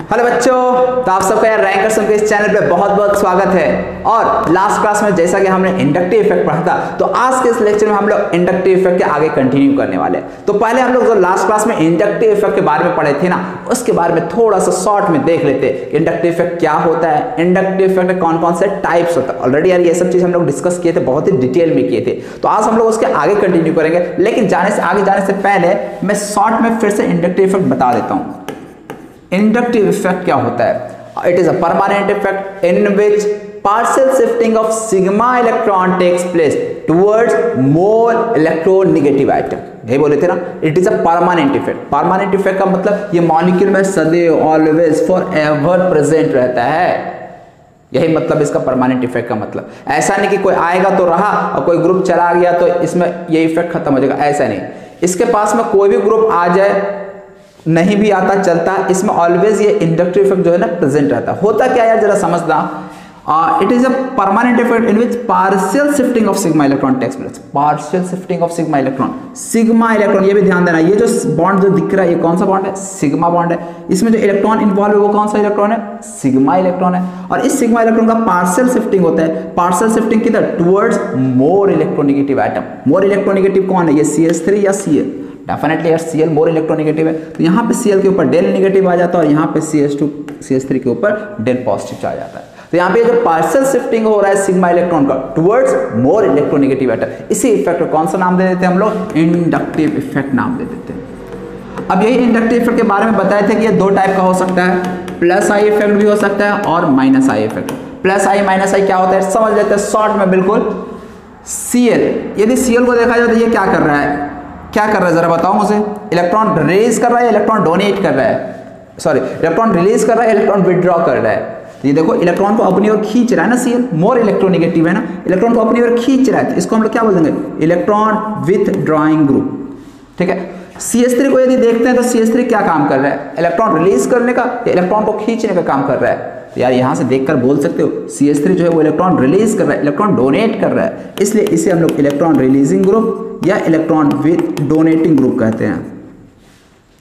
Hello बच्चों, तो आप सबका यार रैंकर्स के इस चैनल पे बहुत बहुत स्वागत है। और लास्ट क्लास में जैसा कि हमने इंडक्टिव इफेक्ट पढ़ा था, तो आज के इस लेक्चर में हम लोग इंडक्टिव इफेक्ट के आगे कंटिन्यू करने वाले हैं। तो पहले हम लोग जो लास्ट क्लास में इंडक्टिव इफेक्ट के बारे में पढ़े थे ना, उसके बारे में थोड़ा सा शॉर्ट में देख लेते हैं। इंडक्टिव इफेक्ट क्या होता है, इंडक्टिव इफेक्ट के कौन कौन से टाइप्स होता है। ऑलरेडी यार ये सब चीज हम लोग डिस्कस किए थे, बहुत ही डिटेल में किए थे। तो आज हम लोग उसके आगे कंटिन्यू करेंगे, लेकिन आगे जाने से पहले मैं शॉर्ट में फिर से इंडक्टिव इफेक्ट बता देता हूँ। इंडक्टिव इफेक्ट क्या होता है? It is a permanent effect in which partial shifting of sigma electron takes place towards more electronegative atom। यही बोले थे ना, it is a permanent effect. Permanent effect का मतलब ये मॉलिक्यूल में सदैव ऑलवेज फॉर एवर प्रेजेंट रहता है। यही मतलब इसका परमानेंट इफेक्ट का मतलब। ऐसा नहीं कि कोई आएगा तो रहा और कोई ग्रुप चला गया तो इसमें ये इफेक्ट खत्म हो जाएगा, ऐसा नहीं। इसके पास में कोई भी ग्रुप आ जाए, नहीं भी आता चलता, इसमें ऑलवेज ये इंडक्टिव इफेक्ट जो है ना प्रेजेंट रहता है। होता क्या यार, जरा समझना। It is a permanent effect in which partial shifting of sigma electron takes place. Partial shifting of sigma electron, sigma electron, ये भी ध्यान देना। ये जो बॉन्ड जो दिख रहा है, ये कौन सा बॉन्ड है? सिग्मा बॉन्ड है। इसमें जो इलेक्ट्रॉन इन्वॉल्व है वो कौन सा इलेक्ट्रॉन है? सिग्मा इलेक्ट्रॉन है। और इस सिग्मा इलेक्ट्रॉन का पार्शियल शिफ्टिंग होता है। पार्शियल शिफ्टिंग किधर? Towards more electronegative atom. More electronegative कौन है? ये CH3 या Cl? डेफिनेटली यार Cl मोर इलेक्ट्रोनेगेटिव है, तो यहाँ पे Cl के ऊपर डेल नेगेटिव आ जाता है और यहाँ पे CH3 के ऊपर डेल पॉजिटिव आ जाता है। तो यहाँ पे जो पार्शियल शिफ्टिंग हो रहा है सिग्मा इलेक्ट्रॉन का टुवर्ड्स मोर इलेक्ट्रोनेगेटिव एटम, इसी इफेक्ट को कौन सा नाम दे देते हैं हम लोग? इंडक्टिव इफेक्ट नाम दे देते हैं। अब यही इंडक्टिव इफेक्ट के बारे में बताए थे कि ये दो टाइप का हो सकता है, प्लस आई इफेक्ट भी हो सकता है और minus I effect. Plus I minus I क्या होता है समझ लेते हैं शॉर्ट में बिल्कुल। Cl, यदि Cl को देखा जाए तो ये क्या कर रहा है? क्या कर रहा है जरा बताओ मुझे? इलेक्ट्रॉन रिलीज कर रहा है, इलेक्ट्रॉन डोनेट कर रहा है, सॉरी इलेक्ट्रॉन रिलीज कर रहा है, इलेक्ट्रॉन विथड्रॉ कर रहा है। तो ये देखो इलेक्ट्रॉन को अपनी ओर खींच रहा है ना, Cl मोर इलेक्ट्रोनेगेटिव है ना, इलेक्ट्रॉन को अपनी ओर खींच रहा है। तो इसको हम लोग क्या बोल देंगे? Electron withdrawing group. ठीक है। CH3 को यदि देखते हैं तो CH3 क्या काम कर रहा है? इलेक्ट्रॉन रिलीज करने का, इलेक्ट्रॉन को खींचने का काम कर रहा है। तो यार यहाँ से देखकर बोल सकते हो CH3 जो है वो इलेक्ट्रॉन रिलीज कर रहा है, इलेक्ट्रॉन डोनेट कर रहा है, इसलिए इसे हम लोग इलेक्ट्रॉन रिलीजिंग ग्रुप या इलेक्ट्रॉन विथ डोनेटिंग ग्रुप कहते हैं।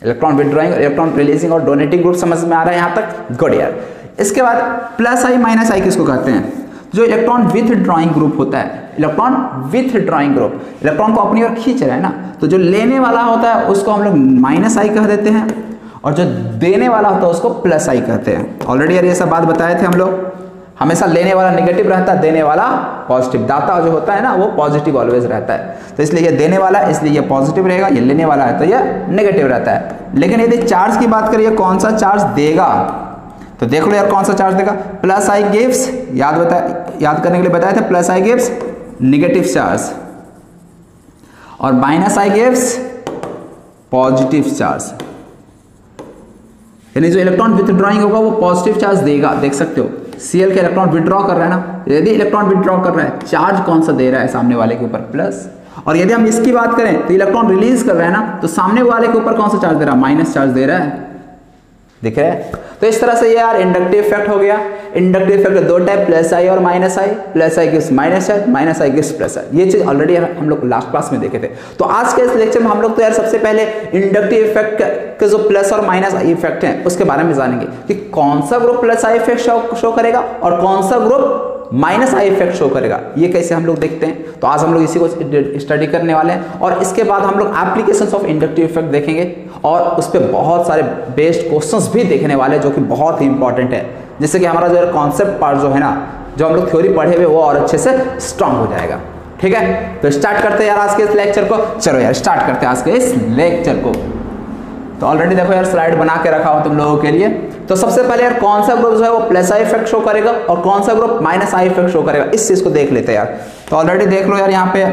इलेक्ट्रॉन विथड्रॉइंग, इलेक्ट्रॉन रिलीजिंग और डोनेटिंग ग्रुप समझ में आ रहा है यहाँ तक? गुड यार। इसके बाद प्लस आई माइनस आई किसको कहते हैं? जो इलेक्ट्रॉन विथ ड्रॉइंग ग्रुप होता है, electron with drawing group, electron को अपनी ओर खींच रहा है ना, तो जो लेने वाला होता है उसको हम लोग माइनस आई कह देते हैं और जो देने वाला होता है उसको प्लस आई कहते हैं। ऑलरेडी यार ये सब बात बताए थे हम लोग। हमेशा लेने वाला नेगेटिव रहता है, देने वाला पॉजिटिव। दाता जो होता है ना वो पॉजिटिव ऑलवेज रहता है, तो इसलिए ये देने वाला है इसलिए ये पॉजिटिव रहेगा, ये लेने वाला है तो ये नेगेटिव रहता है। लेकिन यदि चार्ज की बात करिए, कौन सा चार्ज देगा, तो देख लो यार कौन सा चार्ज देगा? प्लस आई गिव्स, याद करने के लिए बताया था, plus I gives negative charge और minus I gives positive charge. यानी जो इलेक्ट्रॉन विथड्रॉइंग होगा वो पॉजिटिव चार्ज देगा। देख सकते हो Cl के इलेक्ट्रॉन विथड्रॉ कर रहा है ना, यदि इलेक्ट्रॉन विथड्रॉ कर रहा है, चार्ज कौन सा दे रहा है सामने वाले के ऊपर? प्लस। और यदि हम इसकी बात करें तो इलेक्ट्रॉन रिलीज कर रहा है ना, तो सामने वाले के ऊपर कौन सा चार्ज दे रहा है? माइनस चार्ज दे रहा है। दिख रहा है? तो इस तरह से ये यार इंडक्टिव इफेक्ट हो गया। इंडक्टिव इफेक्ट दो टाइप, प्लस आई और minus I. Plus I gives minus charge, minus I gives plus आई। ये चीज ऑलरेडी हम लोग लास्ट क्लास में देखे थे। तो आज के इस लेक्चर में हम लोग तो यार सबसे पहले इंडक्टिव इफेक्ट के जो प्लस और माइनस आई इफेक्ट हैं उसके बारे में जानेंगे कि कौन सा group plus I effect show करेगा और कौन सा group minus I effect show करेगा। ये कैसे हम लोग देखते हैं, तो आज हम लोग इसी को स्टडी करने वाले हैं। और इसके बाद हम लोग एप्लीकेशंस ऑफ इंडक्टिव इफेक्ट देखेंगे और उस पर बहुत सारे बेस्ड क्वेश्चंस भी देखने वाले हैं जो कि बहुत ही इंपॉर्टेंट है, जिससे कि हमारा जो कॉन्सेप्ट पार्ट जो है ना, जो हम लोग थ्योरी पढ़े हुए वो और अच्छे से स्ट्रांग हो जाएगा। ठीक है, तो स्टार्ट करते हैं यार आज के इस लेक्चर को। चलो यार स्टार्ट करते हैं आज के इस लेक्चर को। तो ऑलरेडी देखो यार स्लाइड बना के रखा हो तुम लोगों के लिए। तो सबसे पहले यार कौन सा ग्रुप जो है वो प्लस आई इफेक्ट शो करेगा और कौन सा group minus I effect show करेगा, इस चीज को देख लेते हैं यार। तो ऑलरेडी देख लो यार, यहाँ पे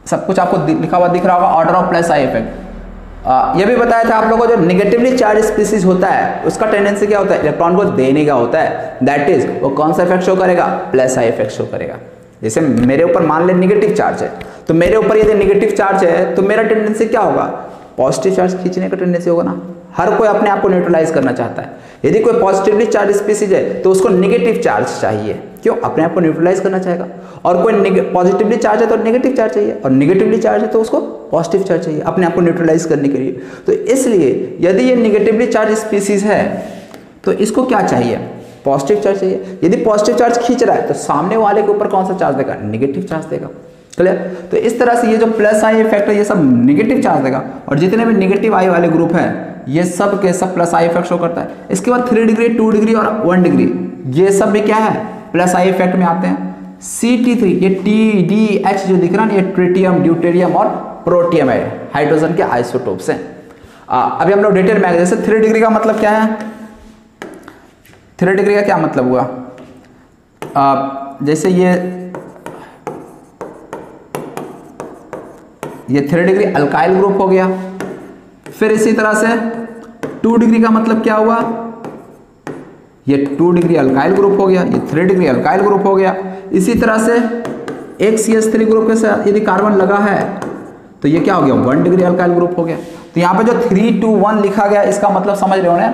सब कुछ आपको लिखा हुआ दिख रहा होगा, order of plus I effect. ये भी बताया था आप लोगों को, जो निगेटिवली चार्ज स्पीसीज होता है उसका टेंडेंसी क्या होता है? इलेक्ट्रॉन को देने का होता है। दैट इज वो कौन सा इफेक्ट शो करेगा? प्लस आई इफेक्ट शो करेगा। जैसे मेरे ऊपर मान ले निगेटिव चार्ज है, तो मेरे ऊपर यदि निगेटिव चार्ज है तो मेरा टेंडेंसी क्या होगा? पॉजिटिव चार्ज खींचने का टेंडेंसी होगा ना। हर कोई अपने आप को न्यूट्रलाइज करना चाहता है। यदि कोई पॉजिटिवली चार्ज स्पीसीज है तो उसको नेगेटिव चार्ज चाहिए, क्यों? अपने आप को न्यूट्रलाइज करना चाहेगा। और कोई पॉजिटिवली चार्ज है तो नेगेटिव चार्ज चाहिए, और नेगेटिवली चार्ज है तो उसको पॉजिटिव चार्ज चाहिए अपने आप को न्यूट्रलाइज करने के लिए। तो इसलिए यदि ये नेगेटिवली चार्ज स्पीसीज है तो इसको क्या चाहिए, पॉजिटिव चार्ज चाहिए। यदि पॉजिटिव चार्ज खींच रहा है तो सामने वाले के ऊपर कौन सा चार्ज देगा, नेगेटिव चार्ज देगा। क्लियर। तो इस तरह से ये जो प्लस आई इफेक्ट है ये सब नेगेटिव चार्ज देगा, और जितने भी नेगेटिव आई वाले ग्रुप है ये सब के सब प्लस आई इफेक्ट शो करता है। इसके बाद 3 डिग्री 2 डिग्री और 1 डिग्री ये सब भी क्या है, प्लस आई इफेक्ट में आते हैं। Ct3 ये TDH जो दिख रहा है ये ट्रिटियम, ड्यूटेरियम और प्रोटियम है, हाइड्रोजन के आइसोटोप्स हैं। अभी हम लोग डिटेल में, जैसे 3 डिग्री का मतलब क्या है, 3 डिग्री का क्या मतलब हुआ, जैसे ये 3 डिग्री अल्काइल ग्रुप हो गया। फिर इसी तरह से 2 डिग्री का मतलब क्या हुआ, ये 2 डिग्री अल्काइल ग्रुप हो गया, ये 3 डिग्री अल्काइल ग्रुप हो गया। इसी तरह से एक CH3 ग्रुप के साथ यदि कार्बन लगा है तो ये क्या हो गया, 1 डिग्री अल्काइल ग्रुप हो गया। तो यहाँ पे जो 3 2 1 लिखा गया इसका मतलब समझ रहे हो ना,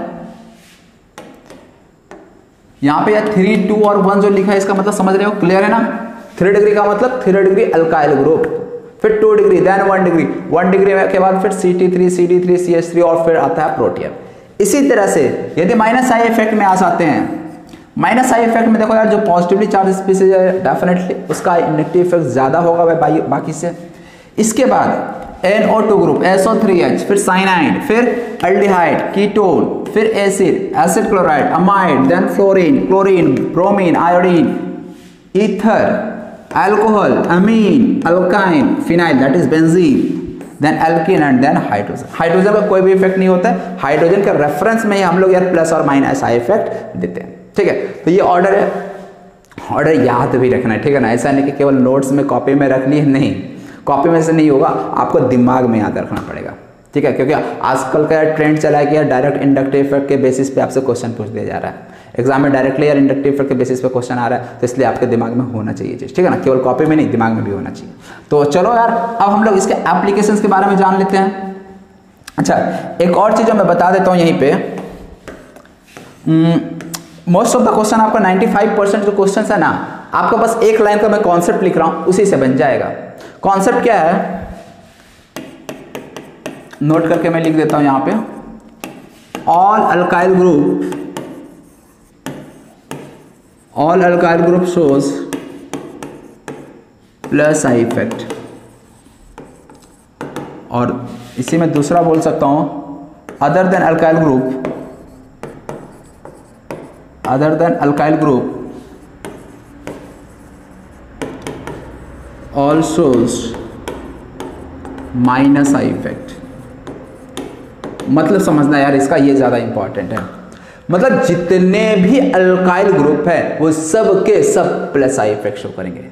यहाँ पे 3 2 और 1 जो लिखा है इसका मतलब समझ रहे हो, क्लियर है ना। 3 डिग्री का मतलब 3 डिग्री अल्काइल ग्रुप, फिर 2 डिग्री, देन 1 डिग्री, 1 डिग्री के बाद फिर Ct3 CD3 CH3 और फिर आता है प्रोटियम। इसी तरह से यदि माइनस आई इफेक्ट में आ जाते हैं, माइनस आई इफेक्ट में देखो यार जो पॉजिटिवली चार्ज स्पीसीज है डेफिनेटली उसका इंडक्टिव इफेक्ट ज्यादा होगा बाकी से। इसके बाद NO2 ग्रुप, SO3H, फिर साइनाइड, फिर अल्डिहाइड, कीटोन, फिर acid chloride, amide, then fluorine, chlorine, bromine, iodine, ether, alcohol, amine, alkyne, phenyl that is benzene, then alkene and then hydrogen. Hydrogen का कोई भी इफेक्ट नहीं होता है, हाइड्रोजन के रेफरेंस में ही हम लोग यार प्लस और माइनस आई इफेक्ट देते हैं। ठीक है, तो ये ऑर्डर है, ऑर्डर याद भी रखना है, ठीक है ना। ऐसा नहीं कि केवल नोट्स में कॉपी में रख लिए, नहीं, कॉपी में से नहीं होगा, आपको दिमाग में याद रखना पड़ेगा। ठीक है, क्योंकि आजकल का ट्रेंड चला है कि यार डायरेक्ट इंडक्टिव इफेक्ट के बेसिस पे आपसे क्वेश्चन पूछ दिया जा रहा है एग्जाम में, डायरेक्टली यार इंडक्टिव इफेक्ट के बेसिस पे क्वेश्चन आ रहा है, तो इसलिए आपके दिमाग में होना चाहिए चीज, ठीक है ना, केवल कॉपी में नहीं, दिमाग में भी होना चाहिए। तो चलो यार अब हम लोग इसके एप्लीकेशंस के बारे में जान लेते हैं। अच्छा, एक और चीज मैं बता देता हूँ यहीं पे, मोस्ट ऑफ द क्वेश्चन आपका 95% जो क्वेश्चन है ना, आपका बस एक लाइन का मैं कॉन्सेप्ट लिख रहा हूं उसी से बन जाएगा। कॉन्सेप्ट क्या है, नोट करके मैं लिख देता हूं यहां पे, all alkyl group shows plus I effect, और इसी में दूसरा बोल सकता हूं, other than alkyl group all shows minus I effect. मतलब समझना यार इसका, ये ज्यादा इंपॉर्टेंट है, मतलब जितने भी अल्काइल ग्रुप है वो सब के सब प्लस आई इफेक्ट शो करेंगे।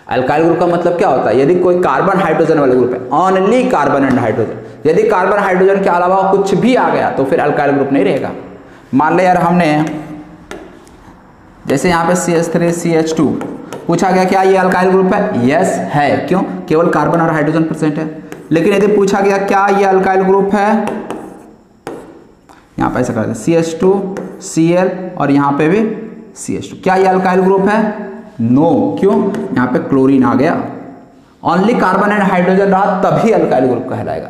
अल्काइल ग्रुप का मतलब क्या होता है, यदि कोई कार्बन हाइड्रोजन वाले ग्रुप है, ओनली कार्बन एंड हाइड्रोजन, यदि कार्बन हाइड्रोजन के अलावा कुछ भी आ गया तो फिर अल्काइल ग्रुप नहीं रहेगा। मान ले यार हमने जैसे यहाँ पे CH3 CH2 पूछा गया क्या ये अल्काइल ग्रुप है, यस है, क्यों, केवल कार्बन और हाइड्रोजन प्रेजेंट है। लेकिन यदि पूछा गया क्या ये अल्काइल ग्रुप है, यहाँ पे ऐसा कर CH2 Cl और यहाँ पे भी CH2, क्या ये अल्काइल ग्रुप है, नो, क्यों, यहाँ पे क्लोरीन आ गया, ओनली कार्बन एंड हाइड्रोजन रहा तभी अल्काइल ग्रुप कहलाएगा,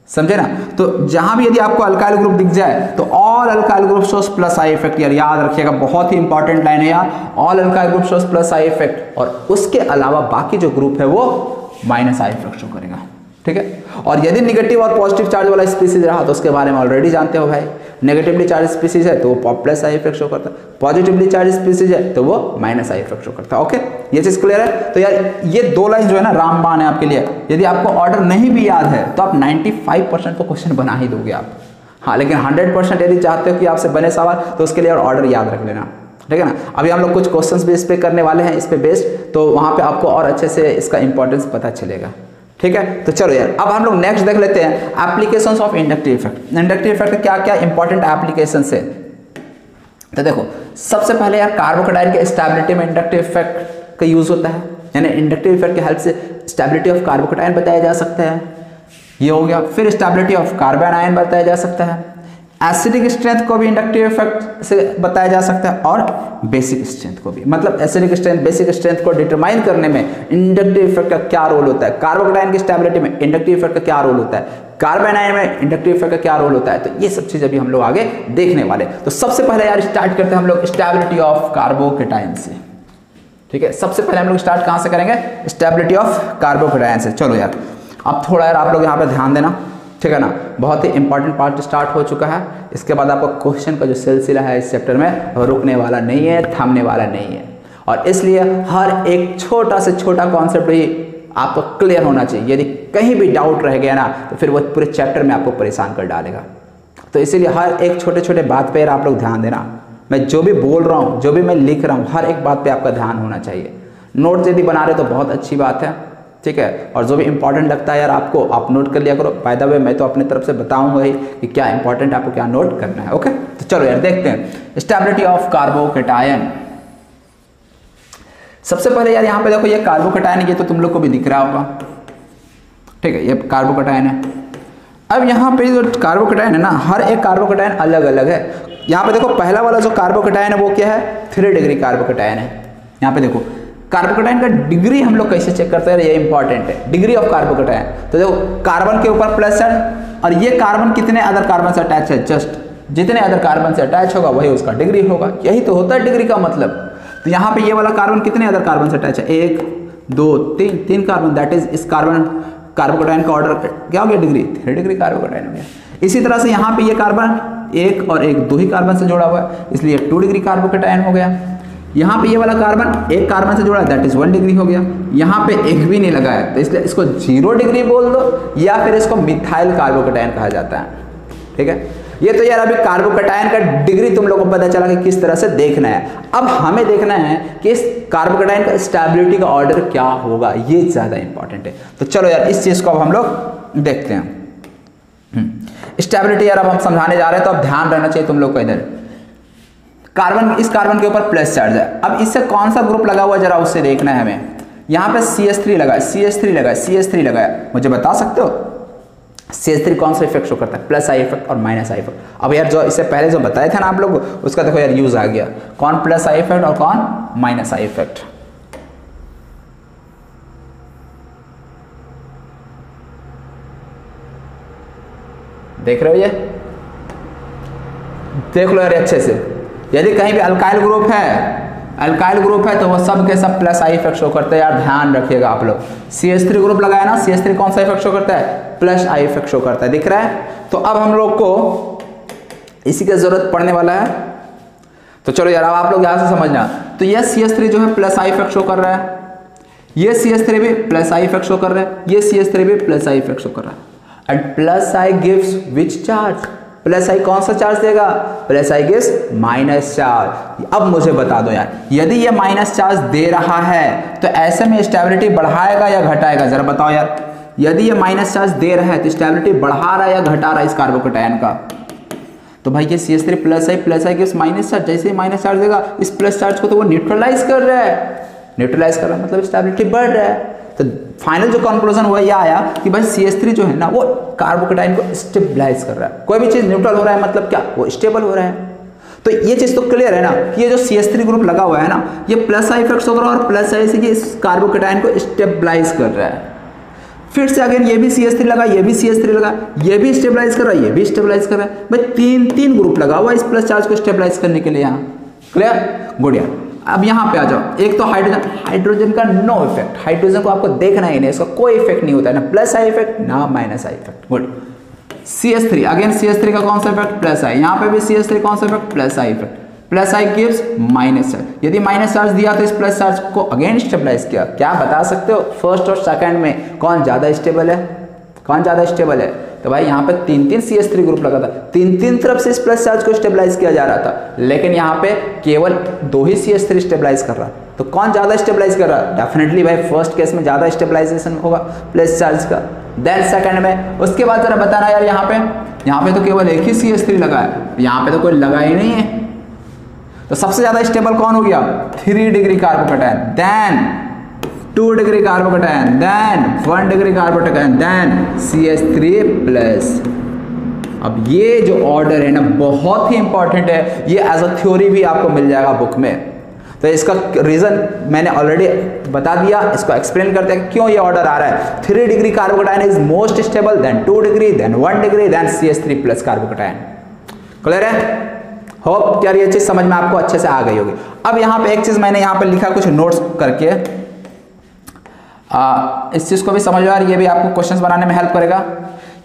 समझे ना। तो जहां भी यदि आपको अल्काइल ग्रुप दिख जाए तो all alkyl group shows plus I effect, यार याद रखिएगा, बहुत ही इंपॉर्टेंट लाइन है यार, all alkyl group shows plus I effect, और उसके अलावा बाकी जो ग्रुप है वो माइनस आई इफेक्ट शो करेगा। ठीक है, और यदि नेगेटिव और पॉजिटिव चार्ज वाला स्पीसीज रहा तो उसके बारे में ऑलरेडी जानते हो भाई, नेगेटिवली चार्ज स्पीसीज है तो वो प्लस आई इफेक्ट शो करता है, पॉजिटिवली चार्ज स्पीसीज है तो वो माइनस आई इफेक्ट शो करता है। ओके, ये चीज क्लियर है। तो यार ये 2 लाइन जो है ना रामबाण है आपके लिए, यदि आपको ऑर्डर नहीं भी याद है तो आप 95% तो क्वेश्चन बना ही दोगे आप, हाँ, लेकिन 100% यदि चाहते हो कि आपसे बने सवाल तो उसके लिए ऑर्डर याद रख लेना, ठीक है ना। अभी हम लोग कुछ क्वेश्चंस भी इस पे करने वाले हैं, इस पे बेस्ड, तो वहां पे आपको और अच्छे से इसका इंपॉर्टेंस पता चलेगा। ठीक है, तो चलो यार अब हम लोग नेक्स्ट देख लेते हैं applications of inductive effect. Inductive effect क्या क्या इंपॉर्टेंट एप्लीकेशंस है, तो देखो सबसे पहले यार कार्बोकेटाइन के स्टेबिलिटी में इंडक्टिव इफेक्ट का यूज होता है, यानी इंडक्टिव इफेक्ट की हेल्प से स्टेबिलिटी ऑफ कार्बोकेटाइन बताया जा सकता है, ये हो गया। फिर स्टेबिलिटी ऑफ कार्बन आयन बताया जा सकता है, एसिडिक स्ट्रेंथ को भी इंडक्टिव इफेक्ट से बताया जा सकता है और बेसिक स्ट्रेंथ को भी। मतलब एसिडिक स्ट्रेंथ बेसिक स्ट्रेंथ को डिटरमाइन करने में इंडक्टिव इफेक्ट का क्या रोल होता है, कार्बोकैटायन की स्टेबिलिटी में इंडक्टिव इफेक्ट का क्या रोल होता है, कार्बन आयन में इंडक्टिव इफेक्ट का क्या रोल होता है। तो ये सब चीज़ अभी हम लोग आगे देखने वाले। तो सबसे पहले यार स्टार्ट करते हैं हम लोग स्टेबिलिटी ऑफ कार्बोकैटायन से। ठीक है, सबसे पहले हम लोग स्टार्ट कहाँ से करेंगे, स्टेबिलिटी ऑफ कार्बोकैटायन से। चलो यार अब थोड़ा यार आप लोग यहाँ पे ध्यान देना, ठीक है ना, बहुत ही इंपॉर्टेंट पार्ट स्टार्ट हो चुका है। इसके बाद आपका क्वेश्चन का जो सिलसिला है इस चैप्टर में रुकने वाला नहीं है, थमने वाला नहीं है, और इसलिए हर एक छोटा से छोटा कॉन्सेप्ट ही आपको क्लियर होना चाहिए। यदि कहीं भी डाउट रह गया ना तो फिर वो पूरे चैप्टर में आपको परेशान कर डालेगा। तो इसीलिए हर एक छोटे छोटे बात पर आप लोग ध्यान देना। मैं जो भी बोल रहा हूँ, जो भी मैं लिख रहा हूँ, हर एक बात पे आपका ध्यान होना चाहिए। नोट्स यदि बना रहे तो बहुत अच्छी बात है, ठीक है, और जो भी इंपॉर्टेंट लगता है यार आपको आप नोट कर लिया करो। बाय द वे मैं तो अपनी तरफ से बताऊंगा ही कि क्या इंपॉर्टेंट आपको क्या नोट करना है। ओके, तो चलो यार देखते हैं स्टेबिलिटी ऑफ कार्बोकैटायन। सबसे पहले यार यहाँ पे देखो, ये कार्बोकैटायन है, ये तो तुम लोग को भी दिख रहा होगा, ठीक है, ये कार्बोकैटायन है। अब यहाँ पे जो कार्बोकैटायन है ना, हर एक कार्बोकैटायन अलग अलग है। यहाँ पे देखो पहला वाला जो कार्बोकैटायन है वो क्या है, 3 डिग्री कार्बोकैटायन है। यहाँ पे देखो कार्बोकैटायन का डिग्री हम लोग कैसे चेक करते हैं, ये इंपॉर्टेंट है, डिग्री ऑफ कार्बोकैटायन। तो देखो कार्बन के ऊपर प्लस है, और ये कार्बन कितने अदर कार्बन से अटैच है, जस्ट जितने अदर कार्बन से अटैच होगा वही उसका डिग्री होगा। यही तो होता है डिग्री का मतलब। तो यहाँ पे ये वाला कार्बन कितने अदर कार्बन से अटैच है, 1 2 3 कार्बन, दैट इज इस कार्बोकैटायन का ऑर्डर क्या हो गया, डिग्री, 3 डिग्री कार्बोकैटायन हो गया। इसी तरह से यहाँ पे ये कार्बन 1 और 1 2 ही कार्बन से जुड़ा हुआ है, इसलिए 2 डिग्री कार्बोकैटायन हो गया। यहाँ पे ये वाला कार्बन 1 कार्बन से जुड़ा है, दैट इज 1 डिग्री हो गया। यहाँ पे 1 भी नहीं लगा है, तो इसलिए इसको 0 डिग्री बोल दो, या फिर इसको मिथाइल कार्बोकैटायन कहा जाता है। ठीक है, ये तो यार अभी कार्बोकैटायन का डिग्री तुम लोगों को पता चला कि किस तरह से देखना है। अब हमें देखना है कि इस कार्बोकैटायन का स्टेबिलिटी का ऑर्डर क्या होगा, ये ज्यादा इंपॉर्टेंट है। तो चलो यार इस चीज को अब हम लोग देखते हैं। स्टेबिलिटी यार अब हम समझाने जा रहे हैं, तो अब ध्यान रहना चाहिए तुम लोग को। इधर कार्बन, इस कार्बन के ऊपर प्लस चार्ज है। अब इससे कौन सा ग्रुप लगा हुआ है जरा उससे देखना है हमें। यहाँ पे CH3 लगा है, CH3 लगा है, CH3 लगा है, मुझे बता सकते हो CH3 कौन सा इफेक्ट शो करता है, प्लस आई इफेक्ट और माइनस आई इफेक्ट। अब यार जो इससे पहले जो बताए थे ना आप लोग, उसका देखो यार यूज आ गया, कौन प्लस आई इफेक्ट और कौन माइनस आई इफेक्ट। देख रहे हो, ये देख लो यार अच्छे से। यदि कहीं भी अल्काइल ग्रुप है तो वो सब के सब प्लस आई इफेक्ट शो करते हैं यार, ध्यान रखिएगा आप लोग। CH3 ग्रुप लगाया ना, CH3 कौन सा इफेक्ट शो करता है, प्लस आई इफेक्ट शो करता है, दिख रहा है। तो अब हम लोग को इसी की जरूरत पड़ने वाला है। तो चलो यार अब आप लोग यहां से समझना। तो ये CH3 जो है प्लस आई इफेक्ट शो कर रहा है, ये CH3 भी प्लस आई इफेक्ट शो कर रहा है, ये CH3 भी प्लस आई इफेक्ट शो कर रहा है। And plus I gives which charge, plus I कौन सा चार्ज देगा, plus I gives minus charge. अब मुझे बता दो यार, यदि ये माइनस चार्ज दे रहा है तो ऐसे में स्टेबिलिटी बढ़ाएगा या घटाएगा, जरा बताओ यार। यदि ये माइनस चार्ज दे रहा है तो स्टेबिलिटी बढ़ा रहा है या घटा रहा है इस कार्बोकैटायन का। तो भाई ये CH3 plus I gives minus charge, जैसे ही माइनस चार्ज देगा इस प्लस चार्ज को तो वो न्यूट्रलाइज कर रहा है, मतलब स्टेबिलिटी बढ़ रहा है। तो फाइनल जो कंक्लूजन हुआ यह आया कि भाई CH3 जो है ना वो कार्बोकैटायन को स्टेबलाइज कर रहा है। कोई भी चीज न्यूट्रल हो रहा है मतलब क्या, वो स्टेबल हो रहा है। तो ये चीज तो क्लियर है ना कि ये जो CH3 ग्रुप लगा हुआ है ना, ये प्लस आई इफेक्ट हो रहा है और प्लस आई से इस कार्बोकैटायन को स्टेबलाइज कर रहा है। फिर से अगेन ये भी CH3 लगा, ये भी CH3 लगा, ये भी स्टेबलाइज कर रहा है, ये भी स्टेबलाइज कर रहा है। भाई तीन ग्रुप लगा हुआ है इस प्लस चार्ज को स्टेबलाइज करने के लिए। यहाँ क्लियर, गुड यार। अब यहाँ पे आ जाओ, एक तो हाइड्रोजन का नो इफेक्ट, हाइड्रोजन को आपको देखना ही नहीं, इसका कोई इफेक्ट नहीं होता है, ना प्लस आई इफेक्ट ना minus I effect. Good. CH3 again, CH3 का कौन सा इफेक्ट, प्लस आई। यहाँ पे भी CH3 कौन सा effect, plus I effect. Plus I gives minus charge, यदि माइनस चार्ज दिया तो इस प्लस चार्ज को अगेन स्टेबलाइज किया। क्या बता सकते हो फर्स्ट और सेकंड में कौन ज्यादा स्टेबल है, कौन ज्यादा स्टेबल है? तो भाई यहाँ पे 3 CH3 ग्रुप लगा था, 3 तरफ से इस प्लस चार्ज को स्टेबलाइज किया जा रहा था, लेकिन यहाँ पे केवल 2 ही CH3 स्टेबलाइज कर रहा है। तो कौन ज्यादा स्टेबलाइज कर रहा है? डेफिनेटली भाई फर्स्ट केस में ज्यादा स्टेबलाइजेशन होगा प्लस चार्ज का, देन सेकंड में। उसके बाद जरा बताना यार, यहाँ पे तो केवल एक ही CH3 लगा है, यहाँ पे तो कोई लगा ही नहीं है। तो सबसे ज्यादा स्टेबल कौन हो गया? 3 degree carbocation, then 2 degree carbocation, then 1 degree carbocation, then CH3 plus. अब ये जो ऑर्डर है ना बहुत ही इंपॉर्टेंट है, ये एज अ थ्योरी भी आपको मिल जाएगा बुक में। तो इसका रीजन मैंने ऑलरेडी बता दिया, इसको एक्सप्लेन करते हैं क्यों ये ऑर्डर आ रहा है। 3 degree carbocation is most stable, then 2 degree, then 1 degree, then CH3 plus carbocation. Clear है? होप यार ये चीज समझ में आपको अच्छे से आ गई होगी। अब यहाँ पे एक चीज मैंने यहाँ पे लिखा कुछ नोट्स करके, इस चीज को भी समझो यार, ये भी आपको क्वेश्चंस बनाने में हेल्प करेगा।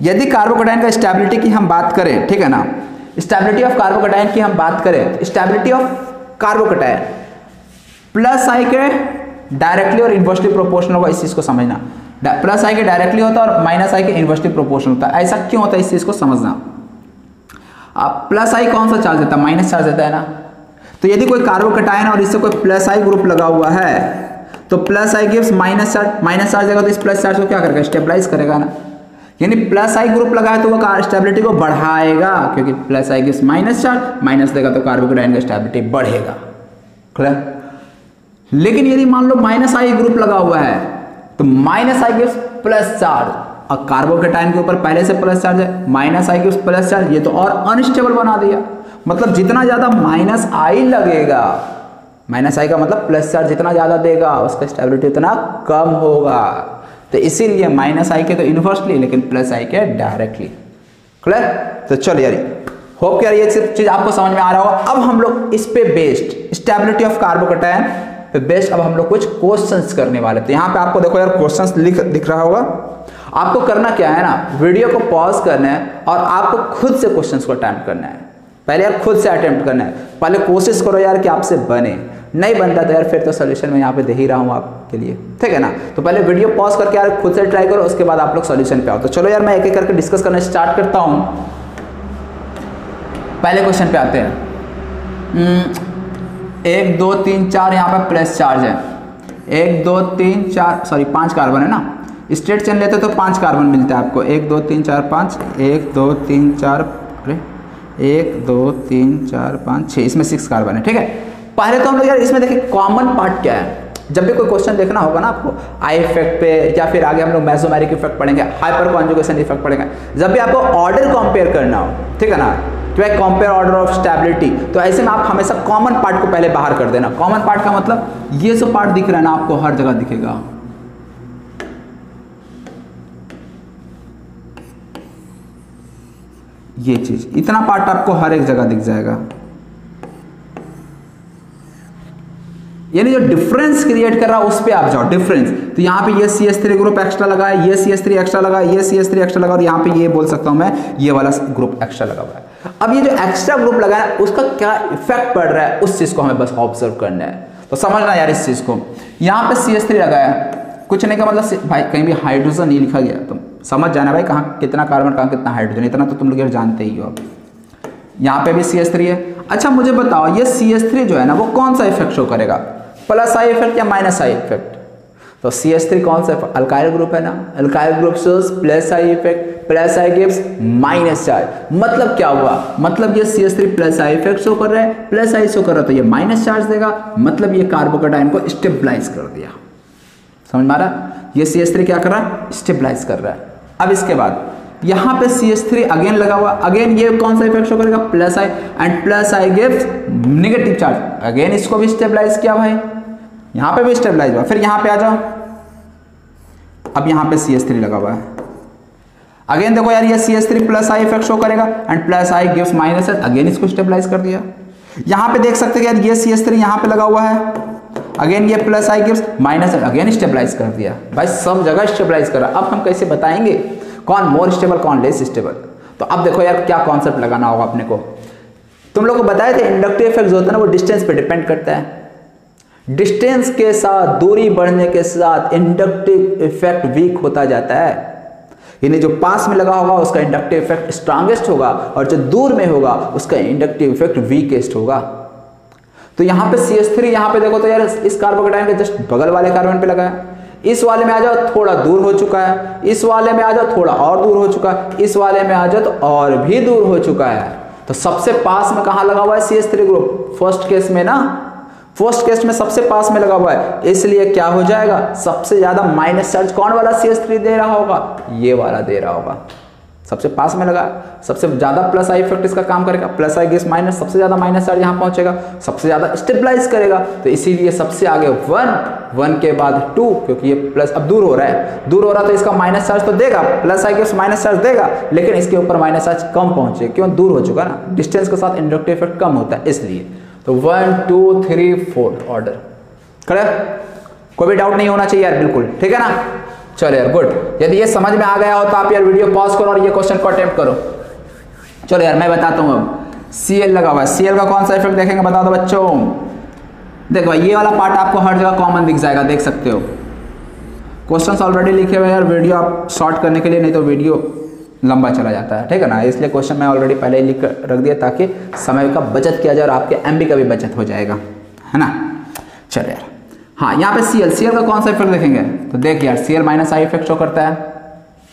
यदि कार्बोकेटायन का स्टेबिलिटी की हम बात करें, ठीक है ना, स्टेबिलिटी ऑफ कार्बोकेटायन की हम बात करें, स्टेबिलिटी ऑफ कार्बोकेटायन प्लस आई के डायरेक्टली और इनवर्सली प्रोपोर्शनल होगा, इस चीज को समझना। प्लस आई के डायरेक्टली होता है और माइनस आई के इनवर्सली प्रोपोर्शनल होता है। ऐसा क्यों होता है इस चीज को समझना। प्लस आई कौन सा चार्ज देता है? माइनस चार्ज देता है ना। तो यदि कोई कार्बोकेटायन और इससे कोई प्लस आई ग्रुप लगा हुआ है तो plus I gives minus charge, minus charge देगा तो इस प्लस चार्ज को क्या करेगा? स्टेबलाइज करेगा ना। यानी प्लस आई ग्रुप लगा है तो वो स्टेबिलिटी को बढ़ाएगा, क्योंकि plus I gives minus charge, minus देगा तो कार्बोकेटायन का स्टेबिलिटी बढ़ेगा। क्लियर? लेकिन यदि मान लो माइनस आई ग्रुप लगा हुआ है तो minus I gives plus charge, और कार्बोकेटायन के ऊपर पहले से प्लस चार्ज है, minus I gives plus charge, ये तो और अनस्टेबल बना दिया। मतलब जितना ज्यादा माइनस आई लगेगा, माइनस आई का मतलब प्लस चार्ज जितना ज्यादा देगा उसका स्टेबिलिटी उतना कम होगा। तो इसीलिए माइनस आई के तो इनवर्सली, लेकिन प्लस आई के डायरेक्टली। क्लियर? तो चलो यार, होप यार ये चीज आपको समझ में आ रहा होगा। अब हम लोग इस पे बेस्ड स्टेबिलिटी ऑफ कार्बोकेटायन पे बेस्ड अब हम लोग कुछ क्वेश्चंस करने वाले थे। यहाँ पे आपको देखो यार क्वेश्चंस दिख रहा होगा। आपको करना क्या है ना, वीडियो को पॉज करना है और आपको खुद से क्वेश्चंस को अटेम्प्ट करना है। पहले यार खुद से अटेम्प्ट करना है, पहले कोशिश करो यार कि आपसे बने। नहीं बनता तो यार फिर तो सोल्यूशन मैं यहाँ पे दे ही रहा हूँ आपके लिए, ठीक है ना। तो पहले वीडियो पॉज करके यार खुद से ट्राई करो, उसके बाद आप लोग सोल्यूशन पे आओ। तो चलो यार मैं एक एक करके डिस्कस करना स्टार्ट करता हूँ। पहले क्वेश्चन पे आते हैं। 1 2 3 4 यहाँ पे प्लस चार्ज है। 1 2 3 4 सॉरी 5 कार्बन है ना। स्ट्रेट चेन लेते तो 5 कार्बन मिलता है आपको। 1 2 3 4 5, 1 2 3 4, अरे 1 2 3 4 5 6, इसमें 6 कार्बन है, ठीक है। पहले तो हम लोग यार इसमें देखिए कॉमन पार्ट क्या है। जब भी कोई क्वेश्चन देखना होगा ना आपको, आई इफेक्ट पे या फिर आगे हम लोग मेसोमेरिक इफेक्ट पढ़ेंगे, हाइपर कॉन्जुगेशन इफेक्ट पढ़ेंगे। जब भी आपको ऑर्डर कंपेयर करना हो, ठीक है ना, तो कंपेयर ऑर्डर ऑफ स्टेबिलिटी, तो ऐसे में आप हमेशा कॉमन पार्ट को पहले बाहर कर देना। कॉमन पार्ट का मतलब ये जो पार्ट दिख रहा है ना आपको हर जगह दिखेगा। ये चीज, इतना पार्ट आपको हर एक जगह दिख जाएगा। यानी जो डिफरेंस क्रिएट कर रहा है उस पे आप जाओ, डिफरेंस। तो यहाँ पे ये CH3 ग्रुप एक्स्ट्रा लगा है, ये CH3 एक्स्ट्रा लगा है, ये CH3 एक्स्ट्रा लगा, और यहाँ पे ये बोल सकता हूं मैं ये वाला ग्रुप एक्स्ट्रा लगा हुआ है। अब ये जो एक्स्ट्रा ग्रुप लगा है उसका क्या इफेक्ट पड़ रहा है उस चीज को हमें बस ऑब्जर्व करना है। तो समझना यार इस चीज को। यहाँ पे CH3 लगा है, कुछ नहीं का मतलब भाई कहीं भी हाइड्रोजन नहीं लिखा गया, तुम समझ जाना भाई कहाँ कितना कार्बन कहाँ कितना हाइड्रोजन, इतना तो तुम लोग यार जानते ही हो। यहाँ पे भी CH3 है। अच्छा मुझे बताओ ये CH3 जो है ना वो कौन सा इफेक्ट शो करेगा, प्लस आई इफेक्ट या माइनस आई इफेक्ट? तो CH3 कौन सा अल्काइल ग्रुप है ना, alkyl group shows plus I effect, plus I gives minus charge. मतलब क्या हुआ, मतलब ये CH3 plus I effect show कर रहा है, प्लस आई शो कर रहा है तो ये माइनस चार्ज देगा, मतलब ये कार्बोकेटायन को स्टेबलाइज कर दिया। समझ में आ रहा? ये CH3 क्या कर रहा है, स्टेबलाइज कर रहा है। अब इसके बाद यहाँ पे CH3 अगेन लगा हुआ, अगेन ये कौन सा इफेक्ट शो करेगा, plus I, and plus I gives negative charge, again इसको भी स्टेबलाइज किया भाई, यहाँ पे भी स्टेबलाइज हुआ। फिर यहाँ पे आ जाओ, अब यहाँ पे CH3 लगा हुआ है, अगेन देखो यार ये CH3 plus I effect show करेगा and plus I gives minus, again इसको स्टेबलाइज कर दिया। यहाँ पे देख सकते हैं यार ये CH3 यहाँ पे लगा हुआ है, अगेन ये plus I gives minus, again stabilise कर दिया। भाई सब जगह स्टेबलाइज करा। अब हम कैसे बताएंगे कौन मोर स्टेबल कौन लेस स्टेबल? तो अब देखो यार क्या कॉन्सेप्ट लगाना होगा अपने को। तुम लोग को बताए थे इंडक्टिव इफेक्ट जो होता है ना वो डिस्टेंस पे डिपेंड करता है। डिस्टेंस के साथ, दूरी बढ़ने के साथ इंडक्टिव इफेक्ट वीक होता जाता है। यानी जो पास में लगा होगा उसका इंडक्टिव इफेक्ट स्ट्रांगेस्ट होगा और जो दूर में होगा उसका इंडक्टिव इफेक्ट वीकेस्ट होगा। तो यहाँ पे CH3 यहाँ पे देखो तो यार इस कार्बोकेटायन के जस्ट बगल वाले कार्बन पे लगा है, इस वाले में आ जाओ थोड़ा दूर हो चुका है, इस वाले में आ जाओ थोड़ा और दूर हो चुका है, इस वाले में आ जाओ तो और भी दूर हो चुका है। तो सबसे पास में कहाँ लगा हुआ है CH3 ग्रुप, फर्स्ट केस में ना, फर्स्ट केस में सबसे पास में लगा हुआ है, इसलिए क्या हो जाएगा सबसे ज्यादा माइनस चार्ज कौन वाला CH3 दे रहा होगा, ये वाला दे रहा होगा। सबसे पास में लगा, सबसे ज्यादा प्लस आई इफेक्ट इसका काम करेगा, प्लस आई गिव्स माइनस, सबसे ज्यादा माइनस चार्ज यहाँ पहुंचेगा, सबसे ज्यादा स्टेबलाइज करेगा, तो इसीलिए सबसे आगे 1 के बाद 2, क्योंकि ये प्लस अब दूर हो रहा है, तो इसका माइनस चार्ज तो देगा, plus I gives minus charge देगा, लेकिन इसके ऊपर माइनस चार्ज कम पहुंचे, क्यों, दूर हो चुका ना, डिस्टेंस के साथ इंडक्टिव इफेक्ट कम होता है इसलिए। तो 1 2 3 4 ऑर्डर क्लियर, कोई भी डाउट नहीं होना चाहिए यार, बिल्कुल ठीक है ना। चलो यार गुड, यदि ये समझ में आ गया हो तो आप यार वीडियो पॉज करो और ये क्वेश्चन को अटेम्प्ट करो। चलो यार मैं बताता हूँ, अब Cl लगा हुआ है, Cl का कौन सा इफेक्ट देखेंगे बता दो बच्चों। देखो ये वाला पार्ट आपको हर जगह कॉमन दिख जाएगा, देख सकते हो, क्वेश्चंस ऑलरेडी लिखे हुए यार, वीडियो आप शॉर्ट करने के लिए, नहीं तो वीडियो लंबा चला जाता है, ठीक है ना, इसलिए क्वेश्चन मैं ऑलरेडी पहले ही लिख रख दिया ताकि समय का बचत किया जाए और आपके MB का भी बचत हो जाएगा, है ना। चलो यार हाँ, यहाँ पे Cl का कौन सा इफेक्ट देखेंगे, तो देख यार Cl minus I effect show करता है,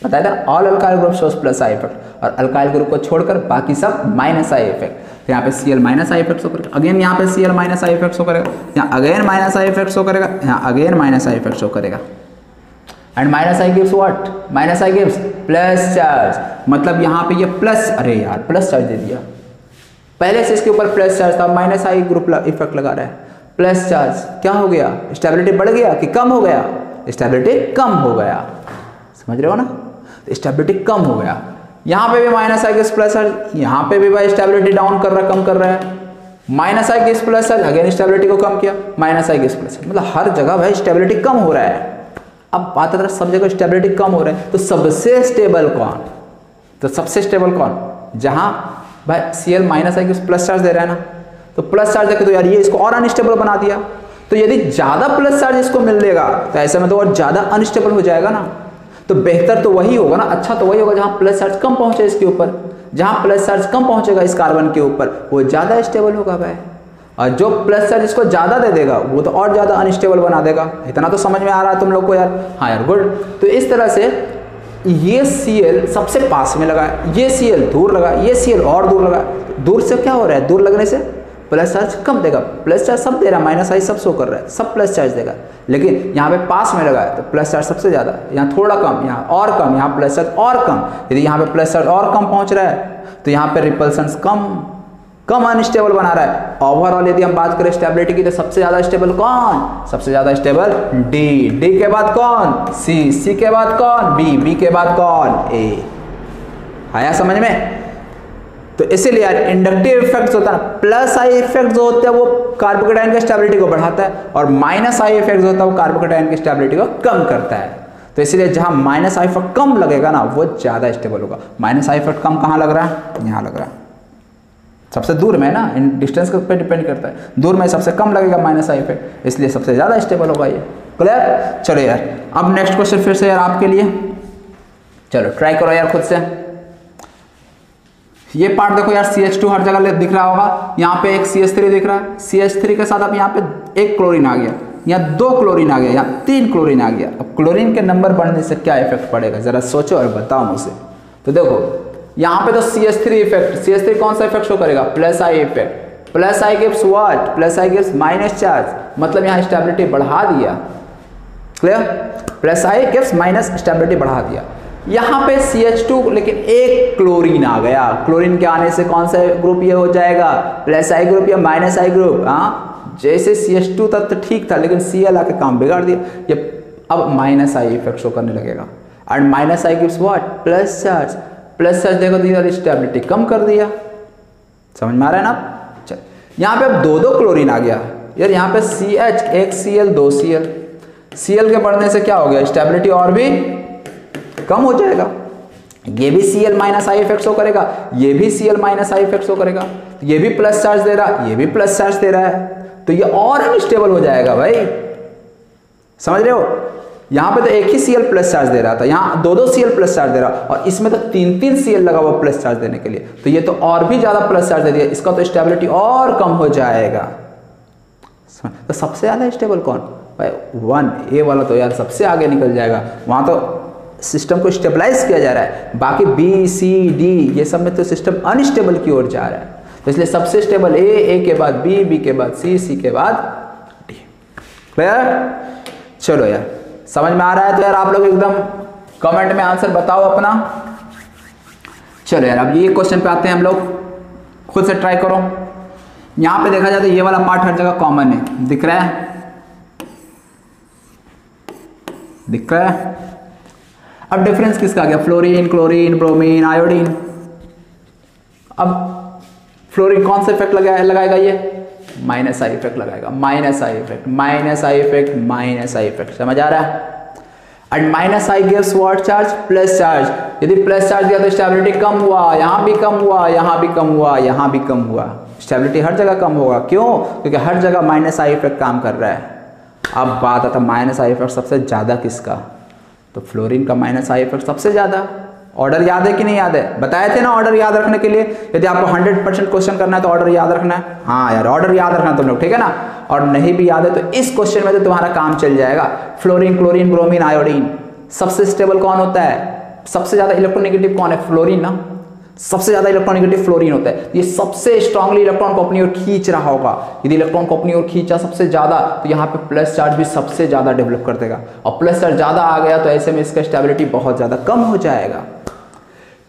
बताया था, all alkyl group shows plus I effect, और अल्काइल ग्रुप को छोड़कर बाकी सब माइनस आई इफेक्ट। तो यहाँ पे Cl minus I effect show करेगा, अगेन यहाँ पे Cl minus I effect show करेगा, यहाँ again minus I effect show करेगा, यहाँ again minus I effect show करेगा, and minus I gives what, minus I gives plus charge, मतलब यहाँ पे ये प्लस, अरे यार प्लस चार्ज दे दिया, पहले से इसके ऊपर प्लस चार्ज था, माइनस आई ग्रुप इफेक्ट लगा रहा है, प्लस चार्ज, क्या हो गया, स्टेबिलिटी बढ़ गया कि कम हो गया, स्टेबिलिटी कम हो गया, समझ रहे हो ना, तो स्टेबिलिटी कम हो गया। यहाँ पे भी minus I gives plus charge, यहाँ पे भी भाई स्टेबिलिटी डाउन कर रहा है, कम कर रहा है, minus I gives plus charge, again stability को कम किया, माइनस आई गिव्स प्लस, मतलब हर जगह भाई स्टेबिलिटी कम हो रहा है। अब बात है सब जगह स्टेबिलिटी कम हो रहा है, तो सबसे स्टेबल कौन, तो सबसे स्टेबल कौन, जहां भाई Cl minus I gives plus charge दे रहा है ना, तो प्लस चार्ज देके तो यार ये इसको और अनस्टेबल बना दिया, तो यदि ज्यादा प्लस चार्ज इसको मिल लेगा तो ऐसे में तो और ज्यादा अनस्टेबल हो जाएगा ना, तो बेहतर तो वही होगा ना, अच्छा तो वही होगा जहां प्लस चार्ज कम पहुंचे इसके ऊपर, जहां प्लस चार्ज कम पहुंचेगा इस कार्बन के ऊपर वो ज्यादा स्टेबल होगा भाई, और जो प्लस चार्ज इसको ज्यादा दे देगा वो तो और ज्यादा अनस्टेबल बना देगा। इतना तो समझ में आ रहा है तुम लोग को यार, हाँ यार गुड। तो इस तरह से ये Cl सबसे पास में लगा है, ये Cl दूर लगा, ये Cl और दूर लगा, दूर से क्या हो रहा है, दूर लगने से प्लस चार्ज कम देगा, प्लस चार्ज सब दे रहा है, माइनस आई सब शो कर रहा है, सब प्लस चार्ज देगा, लेकिन यहाँ पे पास में लगा है तो प्लस चार्ज सबसे ज्यादा, यहाँ थोड़ा कम, यहाँ और कम, यहाँ प्लस चार्ज और कम, यदि यहाँ पे प्लस चार्ज और कम पहुंच रहा है तो यहाँ पे रिपल्सन कम अनस्टेबल बना रहा है। ओवरऑल यदि हम बात करें स्टेबिलिटी की तो सबसे ज्यादा स्टेबल कौन, सबसे ज्यादा स्टेबल डी के बाद कौन, सी के बाद कौन, बी के बाद कौन, ए। आया समझ में। तो इसीलिए यार इंडक्टिव इफेक्ट होता है, प्लस आई इफेक्ट जो होता है वो कार्बोकेटाइन की स्टेबिलिटी को बढ़ाता है, और माइनस आई इफेक्ट जो होता है वो कार्बोकेटाइन की स्टेबिलिटी को कम करता है। तो इसीलिए जहां माइनस आई इफेक्ट कम लगेगा ना वो ज्यादा स्टेबल होगा। माइनस आई इफेक्ट कम कहां लग रहा है, यहाँ लग रहा है, सबसे दूर में ना, डिस्टेंस के ऊपर डिपेंड करता है, दूर में सबसे कम लगेगा माइनस आई इफेक्ट, इसलिए सबसे ज्यादा स्टेबल होगा ये। क्लियर। चलो यार अब नेक्स्ट क्वेश्चन फिर से यार आपके लिए, चलो ट्राई करो यार खुद से। ये पार्ट देखो यार, CH2 हर जगह दिख रहा होगा, यहाँ पे एक CH3 दिख रहा है, CH3 के साथ अब यहाँ पे एक क्लोरीन आ गया, यहाँ 2 क्लोरीन आ गया, यहाँ 3 क्लोरीन आ गया। अब क्लोरीन के नंबर बढ़ने से क्या इफेक्ट पड़ेगा जरा सोचो और बताओ मुझे। तो देखो यहाँ पे तो CH3 इफेक्ट, CH3 कौन सा इफेक्ट शो करेगा, plus I effect, plus I gives what, plus I gives minus charge, मतलब यहाँ स्टेबिलिटी बढ़ा दिया। Clear, plus I gives minus stability बढ़ा दिया। यहाँ पे CH2 लेकिन एक क्लोरीन आ गया, क्लोरीन के आने से कौन सा ग्रुप ये हो जाएगा, प्लस आई ग्रुप या माइनस आई ग्रुप। हाँ जैसे CH2 तक तो ठीक था लेकिन Cl आके काम बिगाड़ दिया, ये अब माइनस आई इफेक्ट शो करने लगेगा। And minus I gives what, plus charge, plus charge देखो तो स्टेबिलिटी कम कर दिया। समझ में आ रहा है ना। चल यहाँ पे अब 2 क्लोरीन आ गया यार, यहाँ पे CH, एक Cl 2 Cl, Cl के बढ़ने से क्या हो गया, स्टेबिलिटी और भी कम हो जाएगा। ये भी Cl minus I effect show करेगा, ये भी Cl minus I effect show करेगा, ये भी प्लस चार्ज दे रहा, ये भी प्लस चार्ज दे रहा है, तो ये और अनस्टेबल हो जाएगा भाई। समझ रहे हो, यहाँ पे तो एक ही Cl प्लस चार्ज दे रहा था, यहाँ 2 Cl प्लस चार्ज दे रहा, और इसमें तो 3 Cl लगा हुआ प्लस चार्ज देने के लिए, तो ये तो और भी ज्यादा प्लस चार्ज दे दिया, इसका तो स्टेबिलिटी और कम हो जाएगा। तो सबसे ज्यादा स्टेबल कौन भाई, 1 ए वाला तो यार सबसे आगे निकल जाएगा, वहां तो सिस्टम को स्टेबलाइज किया जा रहा है, बाकी बी सी डी ये सब में तो सिस्टम अनस्टेबल की ओर जा रहा है। तो इसलिए सबसे स्टेबल ए के बाद बी के बाद सी के बाद डी। क्लियर। चलो यार समझ में आ रहा है तो यार आप लोग एकदम कमेंट में आंसर बताओ अपना। चलो यार, अब ये क्वेश्चन पे आते हैं हम लोग, खुद से ट्राई करो। यहां पे देखा जाए तो ये वाला पार्ट हर जगह कॉमन है, दिख रहा है, दिख रहा है। अब डिफरेंस किसका आ गया, फ्लोरीन, क्लोरीन, ब्रोमीन, आयोडीन। अब फ्लोरीन कौन सा इफेक्ट लगाएगा ये, माइनस आई इफेक्ट लगाएगा, minus I effect, minus I effect, minus I effect, समझ आ रहा है। And minus I gives what charge, plus charge. यदि प्लस चार्ज दिया तो स्टेबिलिटी कम हुआ, यहां भी कम हुआ, यहां भी कम हुआ, यहां भी कम हुआ। स्टेबिलिटी हर जगह कम होगा, क्यों, क्योंकि हर जगह माइनस आई इफेक्ट काम कर रहा है। अब बात आता माइनस आई इफेक्ट सबसे ज्यादा किसका, तो फ्लोरीन का माइनस आई इफेक्ट सबसे ज्यादा। ऑर्डर याद है कि नहीं याद है, बताए थे ना ऑर्डर याद रखने के लिए। यदि आपको 100% क्वेश्चन करना है तो ऑर्डर याद रखना है। हाँ यार, ऑर्डर याद रखना तुम लोग, ठीक है ना। और नहीं भी याद है तो इस क्वेश्चन में तो तुम्हारा काम चल जाएगा। फ्लोरीन, क्लोरीन, ब्रोमीन, आयोडीन, सबसे स्टेबल कौन होता है, सबसे ज्यादा इलेक्ट्रोनेगेटिव कौन है, फ्लोरीन ना। सबसे ज्यादा इलेक्ट्रोनेगेटिव फ्लोरीन होता है। ये सबसे स्ट्रांगली इलेक्ट्रॉन को अपनी ओर खींच रहा होगा। यदि इलेक्ट्रॉन को अपनी ओर खींचा सबसे ज्यादा तो यहाँ पे प्लस चार्ज भी सबसे ज्यादा डेवलप कर देगा, और प्लस चार्ज ज्यादा आ गया तो ऐसे में इसका स्टेबिलिटी बहुत ज्यादा कम हो जाएगा।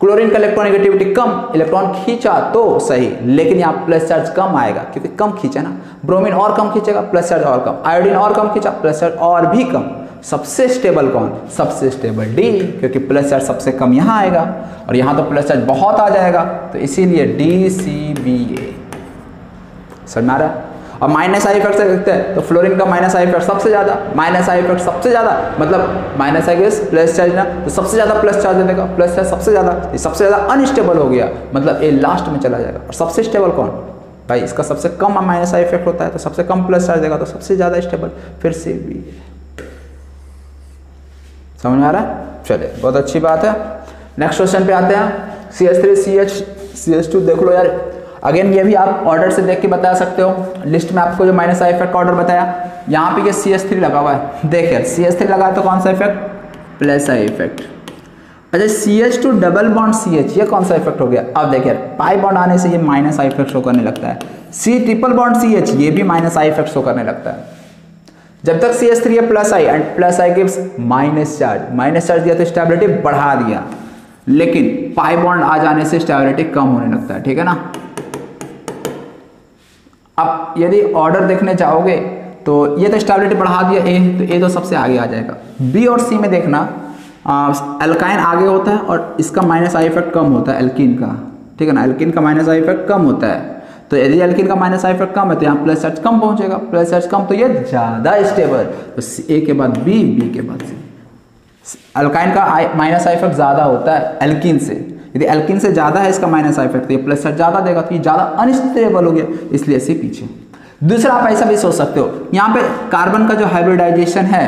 क्लोरीन का इलेक्ट्रोनेगेटिविटी कम, इलेक्ट्रॉन खींचा तो सही, लेकिन यहाँ प्लस चार्ज कम आएगा क्योंकि कम खींचा ना। ब्रोमीन और कम खींचेगा, प्लस चार्ज और कम। आयोडीन और कम खींचा, प्लस चार्ज और भी कम। सबसे स्टेबल कौन, सबसे स्टेबल डी, क्योंकि प्लस चार्ज सबसे कम यहाँ आएगा और यहाँ तो प्लस चार्ज बहुत आ जाएगा, तो इसीलिए DCBA। समझ में आ रहा है। और माइनस आई इफेक्ट से देखते हैं तो फ्लोरीन का माइनस आई इफेक्ट सबसे ज्यादा, माइनस आई इफेक्ट सबसे ज्यादा, मतलब minus I guess plus charge ना, तो सबसे ज्यादा प्लस चार्ज देगा, प्लस चार्ज सबसे ज्यादा, ये सबसे ज्यादा अनस्टेबल हो गया, मतलब ये लास्ट में चला जाएगा। और सबसे स्टेबल कौन भाई, इसका सबसे कम माइनस आई इफेक्ट होता है तो सबसे कम प्लस चार्ज देगा, तो सबसे ज्यादा स्टेबल फिर से भी। समझ में आ रहा है, चलिए बहुत अच्छी बात है। नेक्स्ट क्वेश्चन पे आते हैं। CH3CH2 देख लो यार, अगेन ये भी आप ऑर्डर से देख के बता सकते हो। लिस्ट में आपको जो माइनस आई इफेक्ट का ऑर्डर बताया, यहाँ पे ये CH3 लगा हुआ है, देख यार CH3 लगा तो कौन सा इफेक्ट, प्लस आई इफेक्ट। अच्छा CH2 डबल बॉन्ड CH, ये कौन सा इफेक्ट हो गया। अब देखिए पाई बॉन्ड आने से ये माइनस आई इफेक्ट शो करने लगता है। C ट्रिपल बॉन्ड CH, ये भी माइनस आई इफेक्ट शो करने लगता है। जब तक CH3 है plus I, and plus I gives minus charge, minus charge दिया तो स्टेबिलिटी बढ़ा दिया, लेकिन पाई बॉन्ड आ जाने से स्टेबिलिटी कम होने लगता है, ठीक है ना। अब यदि ऑर्डर देखने जाओगे तो ये तो स्टेबिलिटी बढ़ा दिया A, तो A तो सबसे आगे आ जाएगा। B और C में देखना एल्काइन आगे होता है और इसका माइनस आई इफेक्ट कम होता है एल्कीन का, ठीक है ना। एल्कीन का माइनस आई इफेक्ट कम होता है, तो यदि एल्कीन का माइनस आई इफेक्ट कम है तो यहाँ प्लस चार्ज कम पहुंचेगा, प्लस चार्ज कम तो ये ज्यादा स्टेबल, तो A के बाद B, B के बाद C। अल्काइन का माइनस आई इफेक्ट ज्यादा होता है एल्कीन से, यदि एल्कीन से ज्यादा है इसका माइनस आई इफेक्ट तो ये प्लस चार्ज ज्यादा देगा, तो ये ज्यादा अनस्टेबल हो गया, इसलिए से पीछे। दूसरा आप ऐसा भी सोच सकते हो, यहाँ पे कार्बन का जो हाइब्रिडाइजेशन है,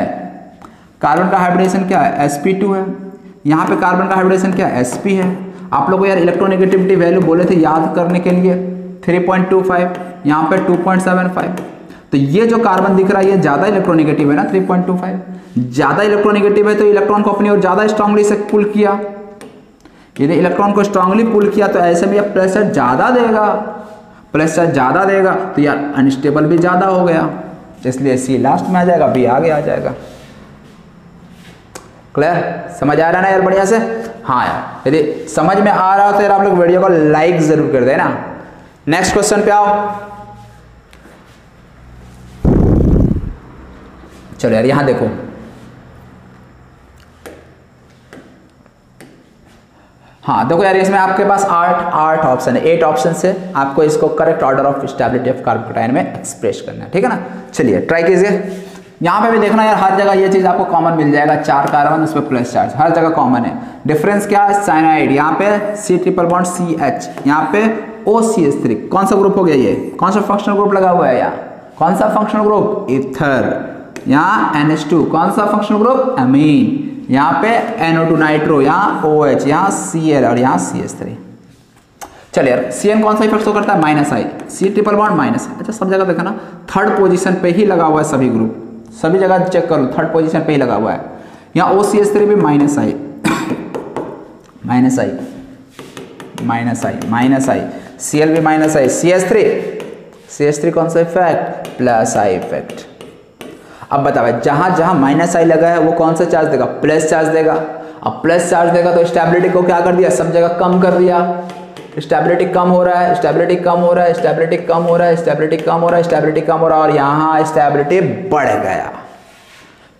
कार्बन का हाइब्रिडेशन क्या है, sp2 है। यहाँ पे कार्बन का हाइब्रिडेशन क्या है, sp है। आप लोगों को यार इलेक्ट्रोनेगेटिविटी वैल्यू बोले थे याद करने के लिए 3.25, यहाँ पे 2.75, तो ये जो कार्बन दिख रहा है ये ज्यादा इलेक्ट्रोनेगेटिव है ना, 3.25 ज्यादा इलेक्ट्रोनेगेटिव है, तो इलेक्ट्रॉन को अपनी ओर ज्यादा स्ट्रांगली से पुल किया। यदि इलेक्ट्रॉन को स्ट्रांगली पुल किया तो ऐसे में यह प्लस चार्ज ज्यादा देगा, प्लस चार्ज ज्यादा देगा तो यार अनस्टेबल भी ज्यादा हो गया, इसलिए C लास्ट में आ जाएगा, B आगे आ जाएगा। क्लियर, समझ आ रहा है ना यार बढ़िया से। हाँ यार, यदि समझ में आ रहा हो तो यार आप लोग वीडियो को लाइक जरूर कर देना। नेक्स्ट क्वेश्चन पे आओ। चलो यार यहां देखो, हाँ देखो यार इसमें आपके पास 8 ऑप्शन है, 8 ऑप्शन से आपको इसको correct order of stability of carbocation में एक्सप्रेस करना है, ठीक है ना। चलिए ट्राई कीजिए। यहाँ पे भी देखना यार हर जगह ये चीज आपको कॉमन मिल जाएगा, 4 कार्बन उसमें प्लस चार्ज, हर जगह कॉमन है। डिफरेंस क्या है, साइनाइड यहाँ पे C ट्रिपल बॉन्ड CH, यहाँ पे OCH3, कौन सा ग्रुप हो गया ये, कौन सा फंक्शनल ग्रुप लगा हुआ है यहाँ, कौन सा फंक्शनल ग्रुप, ईथर। यहाँ NH2, कौन सा फंक्शनल ग्रुप, अमीन। यहाँ पे NO2 नाइट्रो, यहाँ OH, यहाँ Cl और यहाँ CH3। चलिए यार CN कौन सा इफेक्ट शो करता है, माइनस आई, C ट्रिपल बॉन्ड माइनस। अच्छा सब जगह देखा ना थर्ड पोजीशन पे ही लगा हुआ है, सभी ग्रुप सभी जगह चेक करो थर्ड पोजीशन पे ही लगा हुआ है। यहाँ OCH3 भी माइनस आई, माइनस आई, माइनस आई, माइनस आई, Cl भी माइनस आई, CH3 कौन सा इफेक्ट, प्लस आई इफेक्ट। अब बताओ जहां जहां माइनस आई लगा है वो कौन सा चार्ज देगा, प्लस चार्ज देगा, अब प्लस चार्ज देगा तो स्टेबिलिटी को क्या कर दिया, सब जगह कम कर दिया। स्टेबिलिटी कम हो रहा है, स्टेबिलिटी कम हो रहा है, स्टेबिलिटी कम हो रहा है, स्टेबिलिटी कम हो रहा है, स्टेबिलिटी कम हो रहा है, और यहाँ स्टेबिलिटी बढ़ गया।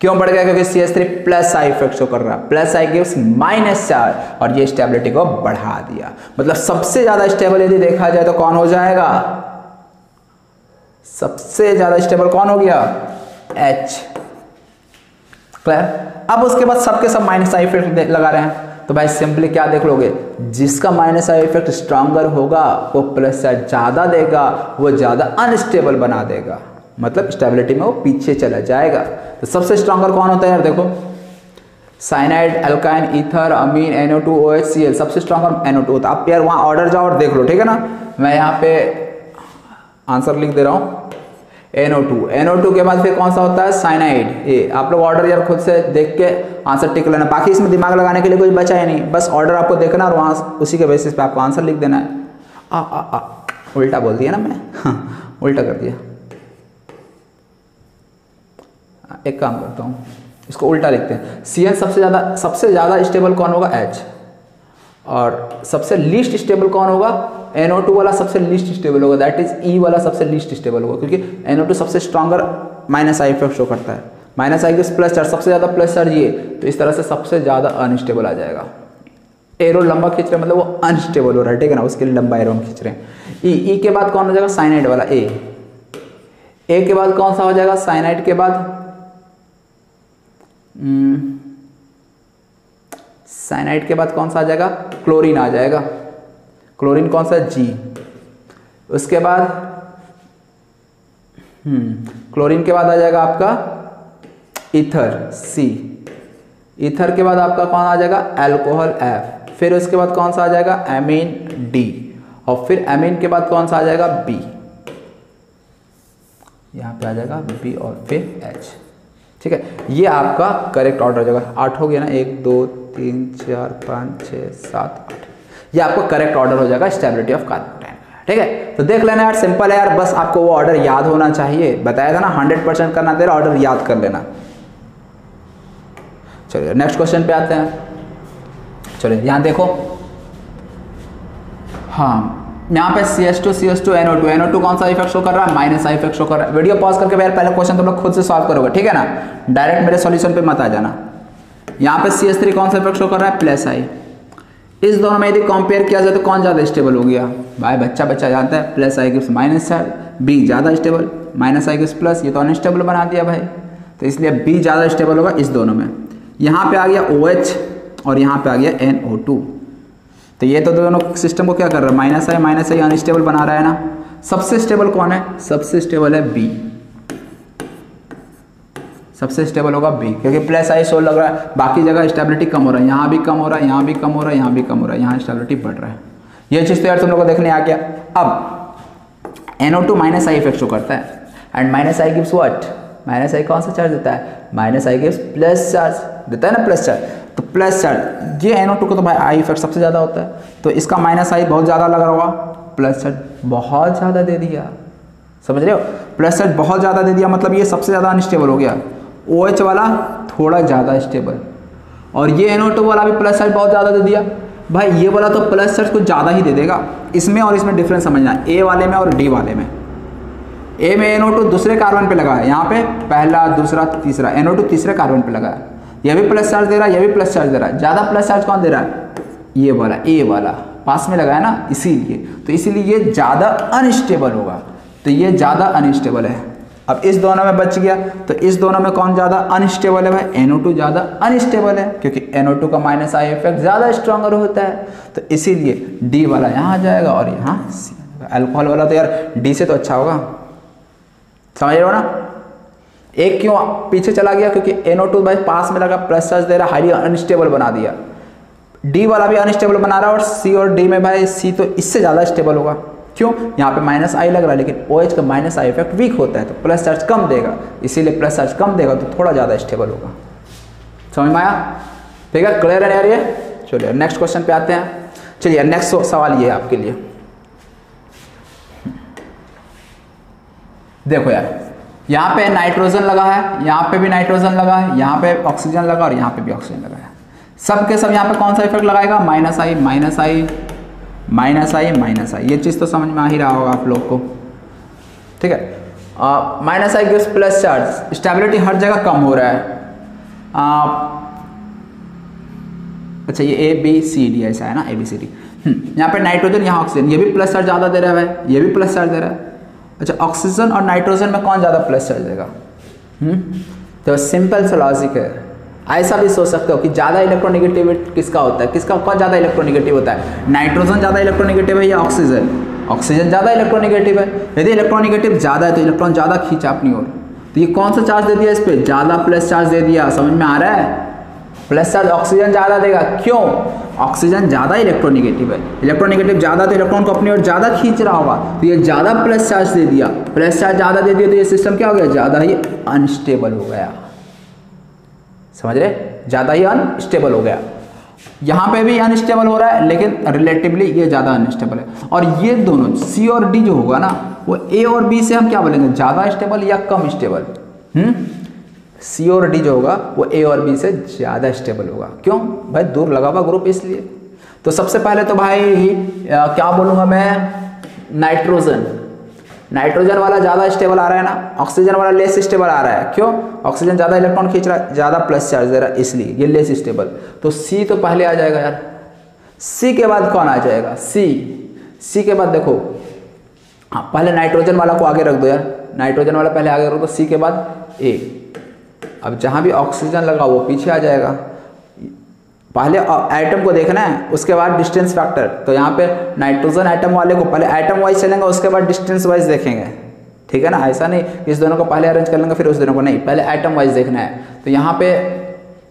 क्यों बढ़ गया? क्योंकि CH3 plus I effect show कर रहा है, plus I gives minus charge, और ये स्टेबिलिटी को बढ़ा दिया। मतलब सबसे ज्यादा स्टेबल यदि देखा जाए तो कौन हो जाएगा? सबसे ज्यादा स्टेबल कौन हो गया? H। क्लियर? अब उसके बाद सबके सब माइनस आई इफेक्ट लगा रहे हैं, तो भाई सिंपली क्या देख लोगे, जिसका माइनस आई इफेक्ट स्ट्रॉन्गर होगा वो प्लस चार्ज ज्यादा देगा, वो ज्यादा अनस्टेबल बना देगा, मतलब स्टेबिलिटी में वो पीछे चला जाएगा। तो सबसे स्ट्रॉन्गर कौन होता है यार? देखो, साइनाइड, अल्काइन, ईथर, अमीन, NO2, OHCl, सबसे स्ट्रॉन्गर NO2 होता है। आप यार वहां ऑर्डर जाओ और देख लो, ठीक है ना। मैं यहाँ पे आंसर लिख दे रहा हूँ, NO2 के बाद फिर कौन सा होता है? साइनाइड। ये आप लोग ऑर्डर यार खुद से देख के आंसर टिक लेना, बाकी इसमें दिमाग लगाने के लिए कुछ बचा ही नहीं, बस ऑर्डर आपको देखना और वहाँ उसी के बेसिस पे आपको आंसर लिख देना है। उल्टा बोल दिया ना मैं, उल्टा कर दिया। एक काम करता हूँ, इसको उल्टा लिखते हैं। CN सबसे ज़्यादा स्टेबल कौन होगा? H। और सबसे लीस्ट स्टेबल कौन होगा? NO2 वाला सबसे लीस्ट स्टेबल होगा, दैट इज E वाला सबसे लीस्ट स्टेबल होगा, क्योंकि NO2 सबसे stronger minus I effect show करता है। माइनस आई के प्लस चार्ज, सबसे ज़्यादा प्लस चार्ज ये, तो इस तरह से सबसे ज़्यादा अनस्टेबल आ जाएगा। एरो लंबा खींच रहे हैं मतलब वो अनस्टेबल हो रहा है, ठीक है ना, उसके लिए लंबा एरो खींच रहे हैं। E के बाद कौन हो जाएगा? साइनाइड वाला A। के बाद कौन सा हो जाएगा? साइनाइड के बाद साइनाइड के बाद कौन सा आ जाएगा? क्लोरीन आ जाएगा। क्लोरीन कौन सा? G। उसके बाद क्लोरीन के बाद आ जाएगा आपका ईथर, C। ईथर के बाद आपका कौन आ जाएगा? Alcohol, F। फिर उसके बाद कौन सा आ जाएगा? Amine, D। और फिर एमीन के बाद कौन सा आ जाएगा? B। यहाँ पे आ जाएगा B और फिर H, ठीक है। ये आपका करेक्ट ऑर्डर हो जाएगा। 8 हो गया ना, 1 2 3 4 5 6 7 8, ये आपका करेक्ट ऑर्डर हो जाएगा स्टेबिलिटी ऑफ कार्बोकेटाइन, ठीक है। तो देख लेना यार, सिंपल है यार, बस आपको वो ऑर्डर याद होना चाहिए। बताया था ना 100% करना तेरा, ऑर्डर याद कर लेना। चलिए नेक्स्ट क्वेश्चन पे आते हैं। चलिए यहाँ देखो, हाँ यहाँ पे CH2 NO2 कौन सा इफेक्ट शो कर रहा है? माइनस आई इफेक्ट शो कर रहा है। वीडियो पॉज करके यार पहले क्वेश्चन तुम लोग खुद से सॉल्व करोगे, ठीक है ना, डायरेक्ट मेरे सॉल्यूशन पे मत आ जाना। यहाँ पे CH3 कौन सा इफेक्ट शो कर रहा है? प्लस आई। इस दोनों में यदि कंपेयर किया जाए तो कौन ज़्यादा स्टेबल हो गया? भाई बच्चा जानता है, plus I gives minus charge, B ज़्यादा stable, minus I gives plus, ये तो अनस्टेबल बना दिया भाई, तो इसलिए B ज़्यादा स्टेबल होगा इस दोनों में। यहाँ पे आ गया OH और यहाँ पे आ गया NO2, तो ये तो दोनों सिस्टम को क्या कर रहा है? माइनस आई अनस्टेबल बना रहा है ना। सबसे स्टेबल कौन है? सबसे स्टेबल है B, सबसे स्टेबल होगा B, क्योंकि प्लस आई शो लग रहा है, बाकी जगह स्टेबिलिटी कम हो रहा है, यहाँ भी कम हो रहा है, यहाँ भी कम हो रहा है, यहाँ भी कम हो रहा है, यहाँ स्टेबिलिटी बढ़ रहा है। ये चीज़ तो यार तुम लोग को देखने आ गया। अब NO2 minus I effect show करता है, and minus I gives what? Minus I कौन सा चार्ज देता है? Minus I gives plus charge देता है ना, प्लस चार्ज। तो प्लस चार्ज, ये NO2 को तो भाई आई इफेक्ट सबसे ज़्यादा होता है, तो इसका माइनस आई बहुत ज़्यादा लग रहा होगा, प्लस चार्ज बहुत ज़्यादा दे दिया, समझ रहे हो? प्लस चार्ज बहुत ज़्यादा दे दिया, मतलब ये सबसे ज़्यादा अनस्टेबल हो गया। OH वाला थोड़ा ज़्यादा स्टेबल, और ये NO2 वाला भी प्लस चार्ज बहुत ज़्यादा दे दिया। भाई ये वाला तो प्लस चार्ज कुछ ज़्यादा ही दे देगा। इसमें और इसमें डिफरेंस समझना, A वाले में और D वाले में। A में NO2 दूसरे कार्बन पे लगा है, यहाँ पे पहला दूसरा तीसरा, NO2 तीसरे कार्बन पे लगा है, यह भी प्लस चार्ज दे रहा है, यह भी प्लस चार्ज दे रहा है। ज़्यादा प्लस चार्ज कौन दे रहा है? ये वाला, A वाला पास में लगा है ना, इसीलिए, तो इसीलिए ये ज़्यादा अनस्टेबल होगा, तो ये ज़्यादा अनस्टेबल है। अब इस दोनों में बच गया, तो इस दोनों में कौन ज़्यादा अनस्टेबल है? भाई NO2 ज़्यादा अनस्टेबल है, क्योंकि NO2 का माइनस आई इफेक्ट ज़्यादा स्ट्रॉन्गर होता है, तो इसीलिए D वाला यहाँ आ जाएगा और यहाँ C। अल्कोहल वाला तो यार D से तो अच्छा होगा, समझ रहे हो ना। एक क्यों पीछे चला गया? क्योंकि NO2 भाई पास में लगा, प्लस चार्ज दे रहा, हाईली अनस्टेबल बना दिया। D वाला भी अनस्टेबल बना रहा है, और C और D में भाई C तो इससे ज़्यादा स्टेबल होगा। क्यों? यहाँ पे माइनस आई लग रहा है, लेकिन OH का माइनस आई इफेक्ट वीक होता है, तो प्लस चार्ज कम देगा, इसीलिए प्लस चार्ज कम देगा तो थोड़ा ज़्यादा स्टेबल होगा। समझ में आया? ठीक है, क्लियर है यार ये। चलिए नेक्स्ट क्वेश्चन पे आते हैं। चलिए नेक्स्ट सवाल ये है आपके लिए, देखो यार, यहाँ पे नाइट्रोजन लगा है, यहाँ पे भी नाइट्रोजन लगा है, यहाँ पे ऑक्सीजन लगा और यहाँ पे भी ऑक्सीजन लगा है। सब के सब यहाँ पे कौन सा इफेक्ट लगाएगा, माइनस आई माइनस आई माइनस आई माइनस आई। ये चीज़ तो समझ में आ ही रहा होगा आप लोग को, ठीक है। Minus I gives plus charge, stability हर जगह कम हो रहा है। अच्छा ये ए बी सी डी ऐसा है ना, ए बी सी डी। यहाँ पे नाइट्रोजन यहाँ ऑक्सीजन, ये भी प्लस चार्ज ज़्यादा दे रहा है, ये भी प्लस चार्ज दे रहा है। अच्छा ऑक्सीजन और नाइट्रोजन में कौन ज़्यादा प्लस चार्ज देगा? तो सिंपल सा लॉजिक है। ऐसा भी सोच सकते हो कि ज़्यादा इलेक्ट्रोनेगेटिव किसका होता है, किसका कौन ज़्यादा इलेक्ट्रोनेगेटिव होता है, नाइट्रोजन ज़्यादा इलेक्ट्रोनेगेटिव है या ऑक्सीजन? ऑक्सीजन ज़्यादा इलेक्ट्रोनेगेटिव है। यदि इलेक्ट्रोनेगेटिव ज़्यादा है तो इलेक्ट्रॉन ज़्यादा खींचा अपनी ओर, तो ये कौन सा चार्ज दे दिया इस पर, ज़्यादा प्लस चार्ज दे दिया। समझ में आ रहा है? प्लस चार्ज ऑक्सीजन ज़्यादा देगा, क्यों? ऑक्सीजन ज़्यादा इलेक्ट्रोनेगेटिव है, इलेक्ट्रोनेगेटिव ज़्यादा तो इलेक्ट्रॉन को अपनी ओर ज़्यादा खींच रहा होगा, तो ये ज़्यादा प्लस चार्ज दे दिया। प्लस चार्ज ज़्यादा दे दिया तो ये सिस्टम क्या हो गया, ज़्यादा ही अनस्टेबल हो गया। समझ रहे? ज़्यादा ही अनस्टेबल हो गया। यहाँ पे भी अनस्टेबल हो रहा है, लेकिन रिलेटिवली ये ज़्यादा अनस्टेबल है। और ये दोनों सी और डी जो होगा ना, वो ए और बी से हम क्या बोलेंगे, ज़्यादा स्टेबल या कम स्टेबल? सी और डी जो होगा वो ए और बी से ज़्यादा स्टेबल होगा। क्यों भाई? दूर लगा हुआ ग्रुप इसलिए। तो सबसे पहले तो भाई क्या बोलूँगा मैं, नाइट्रोजन। नाइट्रोजन वाला ज़्यादा स्टेबल आ रहा है ना, ऑक्सीजन वाला लेस स्टेबल आ रहा है। क्यों? ऑक्सीजन ज़्यादा इलेक्ट्रॉन खींच रहा है, ज़्यादा प्लस चार्ज दे रहा है, इसलिए ये लेस स्टेबल। तो सी तो पहले आ जाएगा यार। सी के बाद कौन आ जाएगा? सी के बाद देखो, हाँ पहले नाइट्रोजन वाला को आगे रख दो यार, नाइट्रोजन वाला पहले आगे रख दो, सी के बाद ए। अब जहाँ भी ऑक्सीजन लगा वो पीछे आ जाएगा। पहले एटम को देखना है, उसके बाद डिस्टेंस फैक्टर। तो यहाँ पे नाइट्रोजन एटम वाले को पहले एटम वाइज चलेंगे, उसके बाद डिस्टेंस वाइज देखेंगे, ठीक है ना। ऐसा नहीं इस दोनों को पहले अरेंज कर लेंगे फिर उस दोनों को, नहीं, पहले एटम वाइज देखना है। तो यहाँ पे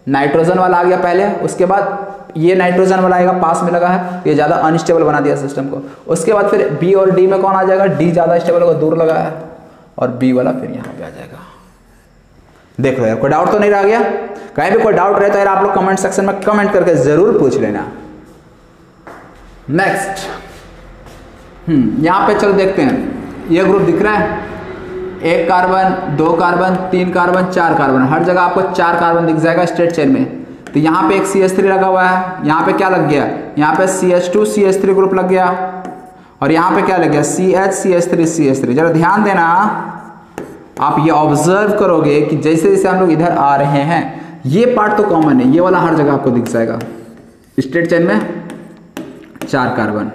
नाइट्रोजन वाला आ गया पहले, उसके बाद ये नाइट्रोजन वाला आएगा, पास में लगा है, ये ज़्यादा अनस्टेबल बना दिया सिस्टम को। उसके बाद फिर बी और डी में कौन आ जाएगा, डी ज़्यादा स्टेबल होगा, दूर लगा है, और बी वाला फिर यहाँ पे आ जाएगा। देख लो यार, कोई डाउट तो नहीं रह गया? कहीं भी कोई डाउट रहे तो यार आप लोग कमेंट सेक्शन में कमेंट करके जरूर पूछ लेना। नेक्स्ट यहां पे चलो देखते हैं, ये ग्रुप दिख रहा है, 1 कार्बन 2 कार्बन 3 कार्बन 4 कार्बन, हर जगह आपको 4 कार्बन दिख जाएगा स्ट्रेट चेन में। तो यहाँ पे एक CH3 लगा हुआ है, यहाँ पे क्या लग गया, यहाँ पे CH2 CH3 ग्रुप लग गया, और यहाँ पे क्या लग गया, CH CH3 CH3। जरा ध्यान देना, आप ये ऑब्जर्व करोगे कि जैसे जैसे हम लोग इधर आ रहे हैं, ये पार्ट तो कॉमन है, ये वाला हर जगह आपको दिख जाएगा। स्ट्रेट चेन में 4 कार्बन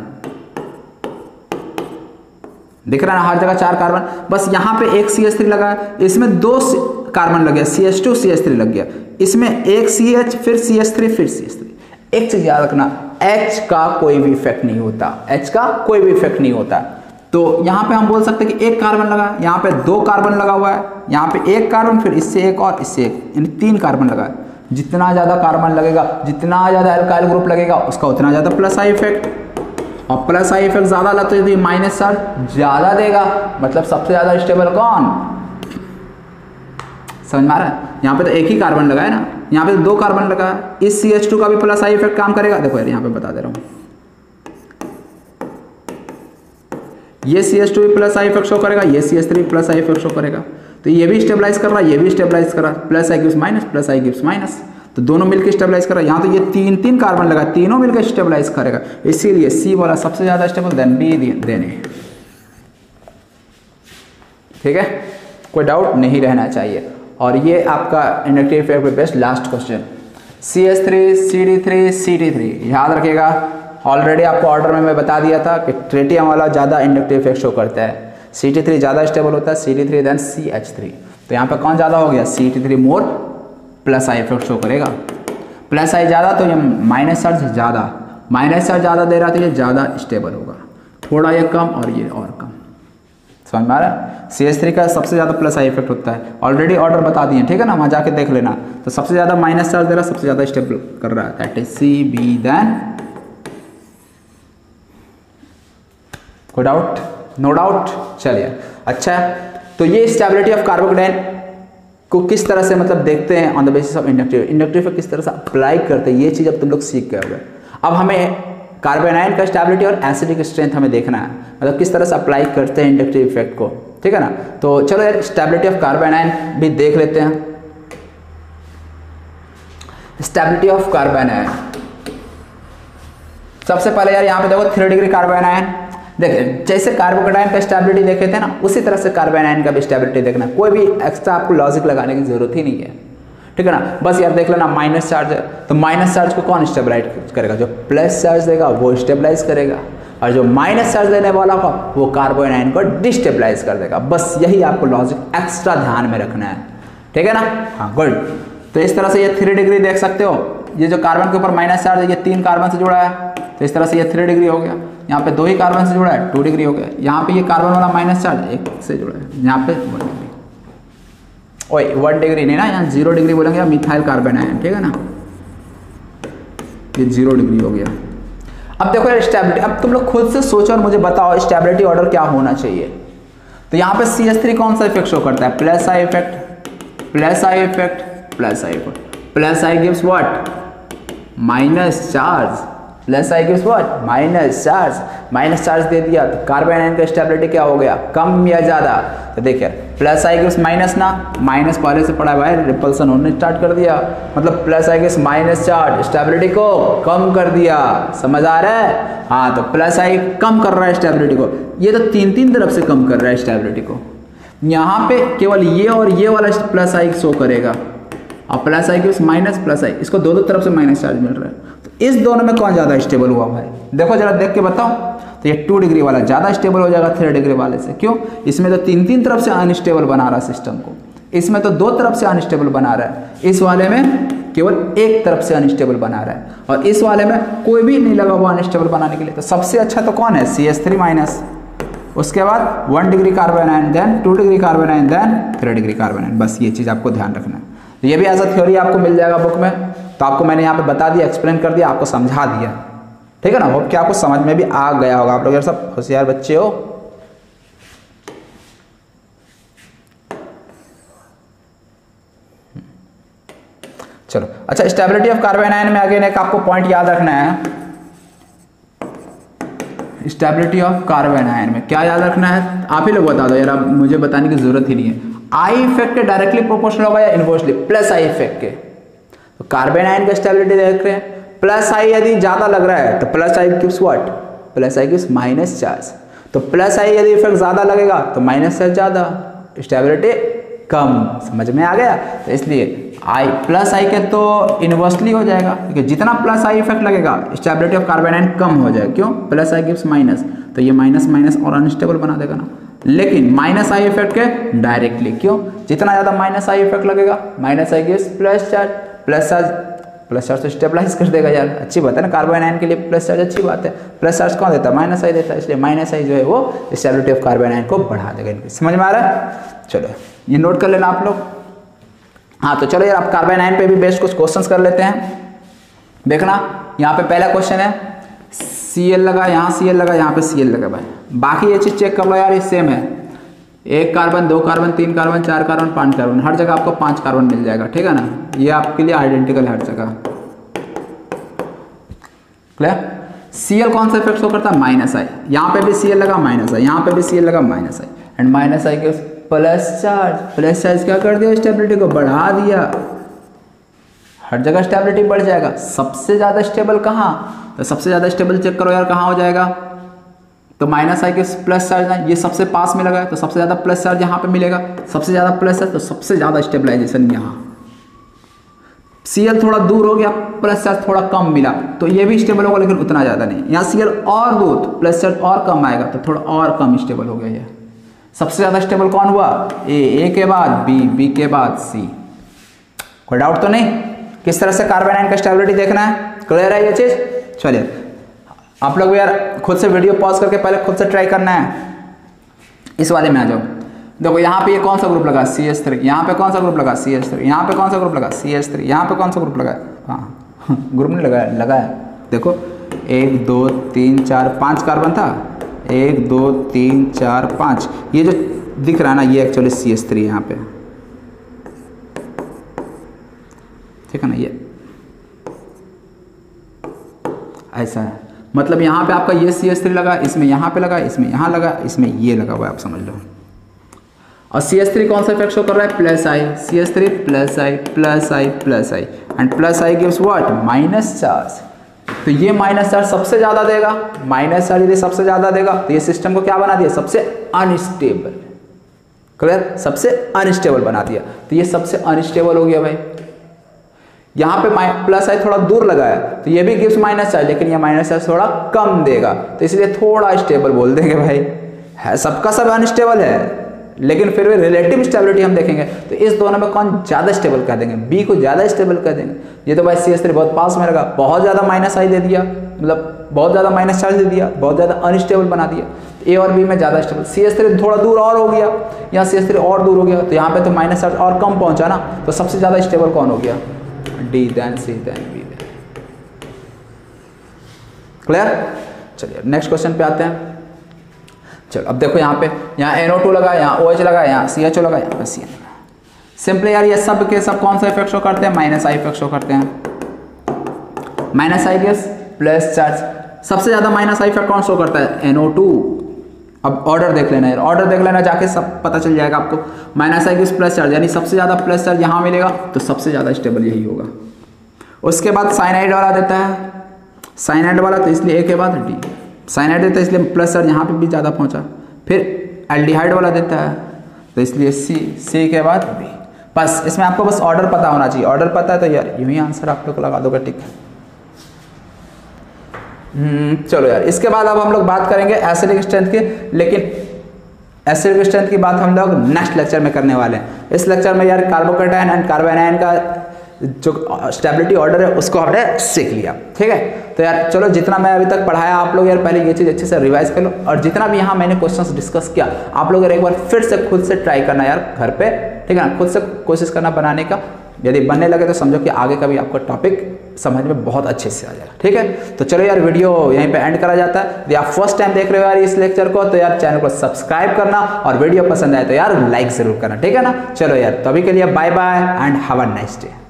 दिख रहा है ना, हर जगह 4 कार्बन। बस यहाँ पे एक CH3 लगा है, इसमें 2 कार्बन लग गया, CH2 CH3 लग गया, इसमें एक CH फिर CH3 फिर CH3। एक चीज याद रखना, H का कोई भी इफेक्ट नहीं होता, H का कोई भी इफेक्ट नहीं होता। तो यहाँ पे हम बोल सकते हैं कि 1 कार्बन लगा, यहाँ पे 2 कार्बन लगा हुआ है, यहाँ पे 1 कार्बन फिर इससे 1 और इससे 1, यानी 3 कार्बन लगा है। जितना ज़्यादा कार्बन लगेगा, जितना ज़्यादा अल्काइल ग्रुप लगेगा, उसका उतना ज़्यादा प्लस आई इफेक्ट, और प्लस आई इफेक्ट ज़्यादा लगता है तो माइनस चार्ज ज़्यादा देगा। मतलब सबसे ज़्यादा स्टेबल कौन? समझ में आ रहा है? यहाँ पे तो 1 ही कार्बन लगा है ना, यहाँ पे तो 2 कार्बन लगा है, इस CH2 का भी प्लस आई इफेक्ट काम करेगा। देखो यार यहाँ पे बता दे रहा हूँ, ये CH2 भी प्लस आई इफेक्ट शो करेगा, ये CH3 भी प्लस आई इफेक्ट शो करेगा। तो ये भी स्टेबलाइज कर रहा है, ये भी स्टेबलाइज कर रहा है, plus I gives minus, plus I gives minus, तो दोनों मिलकर स्टेबलाइज कर रहा है। यहाँ तो ये 3 कार्बन लगा, तीनों मिलकर स्टेबलाइज करेगा, इसीलिए सी वाला सबसे ज्यादा स्टेबल, देन बी, देन ए। ठीक है, कोई डाउट नहीं रहना चाहिए। और ये आपका इंडक्टिव इफेक्ट पे best last question, CH3 CD3 CD3 याद रखिएगा। ऑलरेडी आपको ऑर्डर में मैं बता दिया था कि ट्रिटियम वाला ज़्यादा इंडक्टिव इफेक्ट शो करता है, CD3 ज़्यादा स्टेबल होता है, CD3 देन CH3। तो यहाँ पे कौन ज़्यादा हो गया, CD3 more plus I effect show करेगा। प्लस आई ज़्यादा तो ये माइनस चार्ज ज़्यादा, माइनस चार्ज ज़्यादा दे रहा तो ये ज़्यादा स्टेबल होगा, थोड़ा ये कम और ये और कम। समझ में आ रहा है? CH3 का सबसे ज़्यादा प्लस आई इफेक्ट होता है, ऑलरेडी ऑर्डर बता दिए, ठीक है ना, वहाँ जाके देख लेना। तो सबसे ज़्यादा माइनस चार्ज दे रहा, सबसे ज़्यादा स्टेबल कर रहा है, दैट इज CB देन। कोई डाउट? No doubt. चलिए अच्छा, तो ये स्टेबिलिटी ऑफ कार्बोकेटाइन को किस तरह से मतलब देखते हैं on the basis of inductive, inductive पे किस तरह से अप्लाई करते हैं, ये चीज़ अब तुम लोग सीख गए होगे। अब हमें कार्बोनाइन का स्टेबिलिटी और एसिडिक स्ट्रेंथ हमें देखना है, मतलब किस तरह से अप्लाई करते हैं इंडक्टिव इफेक्ट को, ठीक है ना। तो चलो यार स्टेबिलिटी ऑफ कार्बोनाइन भी देख लेते हैं। Stability of carbon ion. सबसे पहले यार यहाँ पे देखो 3 डिग्री कार्बन आयन। देखिए जैसे कार्बोकेटाइन का स्टेबिलिटी देखे थे ना, उसी तरह से कार्बन आयन का भी स्टेबिलिटी देखना। कोई भी एक्स्ट्रा आपको लॉजिक लगाने की जरूरत ही नहीं है, ठीक है ना। बस यार देख लेना माइनस चार्ज है तो माइनस चार्ज को कौन स्टेबलाइज करेगा? जो प्लस चार्ज देगा वो स्टेबलाइज करेगा, और जो माइनस चार्ज देने वाला होगा वो कार्बन आयन को डिस्टेबलाइज कर देगा। बस यही आपको लॉजिक एक्स्ट्रा ध्यान में रखना है, ठीक है ना। हाँ गुड। तो इस तरह से ये 3 डिग्री देख सकते हो। ये जो कार्बन के ऊपर माइनस चार्ज है ये 3 कार्बन से जुड़ा है, तो इस तरह से ये 3 डिग्री हो गया। यहाँ पे 2 ही कार्बन से जुड़ा है, 2 डिग्री हो गया। यहाँ पे ये कार्बन वाला माइनस चार्ज 1 से जुड़ा है, यहाँ पे 1 डिग्री। ओए 1 डिग्री नहीं ना, यहाँ 0 डिग्री बोलेंगे मिथाइल कार्बन आयन, ठीक है ना। ये 0 डिग्री हो गया। अब देखो यार स्टेबिलिटी, अब तुम लोग खुद से सोचो और मुझे बताओ स्टेबिलिटी ऑर्डर क्या होना चाहिए। तो यहाँ पे CH3 कौन सा इफेक्ट शो करता है? Plus I effect, plus I effect, plus I effect. Plus I gives what? Minus charge. Plus I gives what? Minus charge. Minus charge दे दिया तो कार्बन आयन का स्टेबिलिटी क्या हो गया? कम या ज्यादा? तो देखिए प्लस आई गिव्स माइनस ना, माइनस पहले से पड़ा हुआ है, रिपल्सन होने स्टार्ट कर दिया, मतलब plus I gives minus charge, stability को कम कर दिया। समझ आ रहा है? हाँ, तो प्लस आई कम कर रहा है स्टेबिलिटी को। ये तो 3 तरफ से कम कर रहा है स्टेबिलिटी को। यहाँ पे केवल ये और ये वाला प्लस आई शो करेगा, और plus I gives minus plus आई, इसको दो तरफ से माइनस चार्ज मिल रहा है। तो इस दोनों में कौन ज्यादा स्टेबल हुआ भाई? देखो जरा देख के बताओ। तो ये 2 डिग्री वाला ज्यादा स्टेबल हो जाएगा 3 डिग्री वाले से। क्यों? इसमें तो 3 तरफ से अनस्टेबल बना रहा है सिस्टम को, इसमें तो 2 तरफ से अनस्टेबल बना रहा है। इस वाले में केवल 1 तरफ से अनस्टेबल बना रहा है, और इस वाले में कोई भी नहीं लगा हुआ अनस्टेबल बनाने के लिए। तो सबसे अच्छा तो कौन है? CH3 माइनस, उसके बाद 1 degree carbon ion, then 2 degree carbon ion, then 3 degree carbon ion. बस ये चीज़ आपको ध्यान रखना है। तो ये भी एज अ थ्योरी आपको मिल जाएगा बुक में, तो आपको मैंने यहाँ पे बता दिया, एक्सप्लेन कर दिया, आपको समझा दिया, ठीक है ना। होप कि आपको समझ में भी आ गया होगा। आप लोग यार सब होशियार बच्चे हो। चलो अच्छा, स्टेबिलिटी ऑफ कार्बन आयन में अगेन एक आपको पॉइंट याद रखना है। स्टेबिलिटी ऑफ कार्बन आयन में क्या याद रखना है? आप ही लोग बता दो यार, आप मुझे बताने की जरूरत ही नहीं है। आई इफेक्ट के डायरेक्टली प्रोपोर्शनल होगा या इनवर्सली? प्लस आई इफेक्ट के। तो कार्बन आयन का स्टेबिलिटी देख रहे हैं, प्लस आई यदि ज्यादा लग रहा है तो plus I gives what? Plus I gives minus charge. तो प्लस आई यदि इफेक्ट ज्यादा लगेगा तो माइनस चार्ज ज्यादा, स्टेबिलिटी कम। समझ में आ गया? तो इसलिए आई प्लस आई के तो इनवर्सली हो जाएगा, क्योंकि जितना प्लस आई इफेक्ट लगेगा स्टेबिलिटी ऑफ कार्बन आयन कम हो जाएगा। क्यों? प्लस आई गिव्स माइनस, तो ये माइनस माइनस और अनस्टेबल बना देगा ना। लेकिन माइनस आई इफेक्ट के डायरेक्टली, क्यों? जितना ज्यादा माइनस आई इफेक्ट लगेगा, minus I gives plus charge, plus charge तो स्टेबलाइज कर देगा यार। अच्छी बात है ना, कार्बन आयन के लिए प्लस चार्ज अच्छी बात है। प्लस चार्ज कौन देता है? माइनस आई देता है, इसलिए माइनस आई जो है वो स्टेबिलिटी ऑफ कार्बन आयन को बढ़ा देगा। समझ में आ रहा है? चलो ये नोट कर लेना आप लोग। हाँ तो चलो यार, आप कार्बन आयन पे भी बेस्ट कुछ क्वेश्चंस कर लेते हैं। देखना यहाँ पे पहला क्वेश्चन है, Cl लगा, यहाँ Cl लगा, यहाँ पे Cl लगा भाई। बाकी ये चीज चेक कर लो यार, ये सेम है। 1 carbon, 2 carbon, 3 carbon, 4 carbon, 5 carbon, हर जगह आपको 5 कार्बन मिल जाएगा, ठीक है ना। ये आपके लिए आइडेंटिकल है हर जगह। क्लियर? Cl कौन सा इफेक्ट शो करता है? माइनस आई। यहाँ पे भी Cl लगा, माइनस आई, यहाँ पे भी Cl लगा, माइनस आई, एंड माइनस आई के प्लस चार्ज। प्लस चार्ज क्या कर दिया? स्टेबिलिटी को बढ़ा दिया। हर जगह स्टेबिलिटी बढ़ जाएगा। सबसे ज्यादा स्टेबल कहाँ? तो सबसे ज्यादा स्टेबल चेक करो यार, कहाँ हो जाएगा? तो माइनस आई के प्लस चार्ज है, ये सबसे पास में लगा है तो सबसे ज्यादा प्लस चार्ज यहाँ पे मिलेगा। सबसे ज्यादा प्लस है तो सबसे ज्यादा स्टेबलाइजेशन यहाँ। Cl थोड़ा दूर हो गया, प्लस चार्ज थोड़ा कम मिला, तो ये भी स्टेबल होगा लेकिन उतना ज्यादा नहीं। यहाँ Cl और दूर तो प्लस चार्ज और कम आएगा, तो थोड़ा और कम स्टेबल हो गया। ये सबसे ज्यादा स्टेबल कौन हुआ? ए के बाद बी के बाद सी। कोई डाउट तो नहीं? किस तरह से कार्बन आयन का स्टेबिलिटी देखना है? क्लियर है ये चीज? चलिए आप लोग यार खुद से वीडियो पॉज करके पहले खुद से ट्राई करना है। इस वाले में आ जाओ। देखो यहाँ पे ये कौन सा ग्रुप लगा? CH3। यहाँ पे कौन सा ग्रुप लगा? CH3। यहाँ पे कौन सा ग्रुप लगा? CH3। यहाँ पे कौन सा ग्रुप लगा? हाँ ग्रुप नहीं लगाया, लगा है। देखो 1 2 3 4 5 कार्बन था, 1 2 3 4 5। ये जो दिख रहा है ना, ये एक्चुअली CH3 यहाँ पे, ठीक है ना। ये ऐसा है, मतलब यहाँ पे आपका ये CH3 लगा, इसमें यहाँ पे लगा, इसमें यहाँ लगा, इसमें ये लगा हुआ है, आप समझ लो। और CH3 कौन सा इफेक्ट शो कर रहा है, plus I, CH3 plus I plus I plus I, and plus I gives what, minus charge. तो ये माइनस चार्ज सबसे ज्यादा देगा, माइनस चार्ज यदि सबसे ज्यादा देगा तो ये सिस्टम को क्या बना दिया, सबसे अनस्टेबल। क्लियर, सबसे अनस्टेबल बना दिया। तो ये सबसे अनस्टेबल हो गया भाई। यहाँ पे प्लस आई थोड़ा दूर लगाया तो ये भी गिव्स माइनस चार्ज, लेकिन ये माइनस चार्ज थोड़ा कम देगा, तो इसलिए थोड़ा स्टेबल बोल देंगे भाई। है सबका सब अनस्टेबल है, लेकिन फिर भी रिलेटिव स्टेबिलिटी हम देखेंगे तो इस दोनों में कौन ज़्यादा स्टेबल कर देंगे, बी को ज़्यादा स्टेबल कर देंगे। ये तो भाई CH3 बहुत पास में लगा, बहुत ज़्यादा माइनस आई दे दिया, मतलब बहुत ज़्यादा माइनस चार्ज दे दिया, बहुत ज़्यादा अनस्टेबल बना दिया। ए और बी में ज़्यादा स्टेबल, CH3 थोड़ा दूर और हो गया, यहाँ CH3 और दूर हो गया, तो यहाँ पे तो माइनस चार्ज और कम पहुँचा ना, तो सबसे ज़्यादा स्टेबल कौन हो गया, डी देन सी देन बी। क्लियर, चलिए नेक्स्ट क्वेश्चन पे आते हैं। चलो अब देखो यहाँ पे, यहाँ NO2 लगा, यहाँ OH लगा, यहाँ CHO लगा, यहाँ पे CN लगा। सिंपली यार ये सब के सब कौन सा इफेक्ट शो करते हैं, माइनस आई इफेक्ट शो करते हैं। Minus I gives plus charge, सबसे ज्यादा माइनस आई इफेक्ट कौन शो करता है, NO2। अब ऑर्डर देख लेना यार, ऑर्डर देख लेना जाके, सब पता चल जाएगा आपको। Minus I gives plus charge, यानी सबसे ज्यादा प्लस चार्ज यहाँ मिलेगा, तो सबसे ज्यादा स्टेबल यही होगा। उसके बाद साइनाइड वाला देता है, साइनाइड वाला तो इसलिए A के बाद D, साइनाइड देता है इसलिए प्लस चार्ज यहाँ पे भी ज़्यादा पहुँचा। फिर एल्डिहाइड वाला देता है तो इसलिए C के बाद B। बस इसमें आपको बस ऑर्डर पता होना चाहिए, ऑर्डर पता है तो यार यूं ही आंसर आप लोग को लगा दोगे, ठीक है। चलो यार, इसके बाद अब हम लोग बात करेंगे एसिडिक स्ट्रेंथ की, लेकिन एसिडिक स्ट्रेंथ की बात हम लोग नेक्स्ट लेक्चर में करने वाले हैं। इस लेक्चर में यार कार्बोकेटायन एंड कार्बोएनायन का जो स्टेबिलिटी ऑर्डर है उसको हमने सीख लिया, ठीक है। तो यार चलो, जितना मैं अभी तक पढ़ाया आप लोग यार पहले ये चीज़ अच्छे से रिवाइज कर लो, और जितना भी यहाँ मैंने क्वेश्चंस डिस्कस किया आप लोग यार एक बार फिर से खुद से ट्राई करना यार घर पे, ठीक है ना, खुद से कोशिश करना बनाने का। यदि बनने लगे तो समझो कि आगे का भी आपको टॉपिक समझ में बहुत अच्छे से आ जाएगा, ठीक है। तो चलो यार, वीडियो यहीं पे एंड करा जाता है। यदि आप फर्स्ट टाइम देख रहे हो यार इस लेक्चर को, तो यार चैनल को सब्सक्राइब करना, और वीडियो पसंद आए तो यार लाइक जरूर करना, ठीक है ना। चलो यार, तो अभी के लिए bye bye and have a nice day.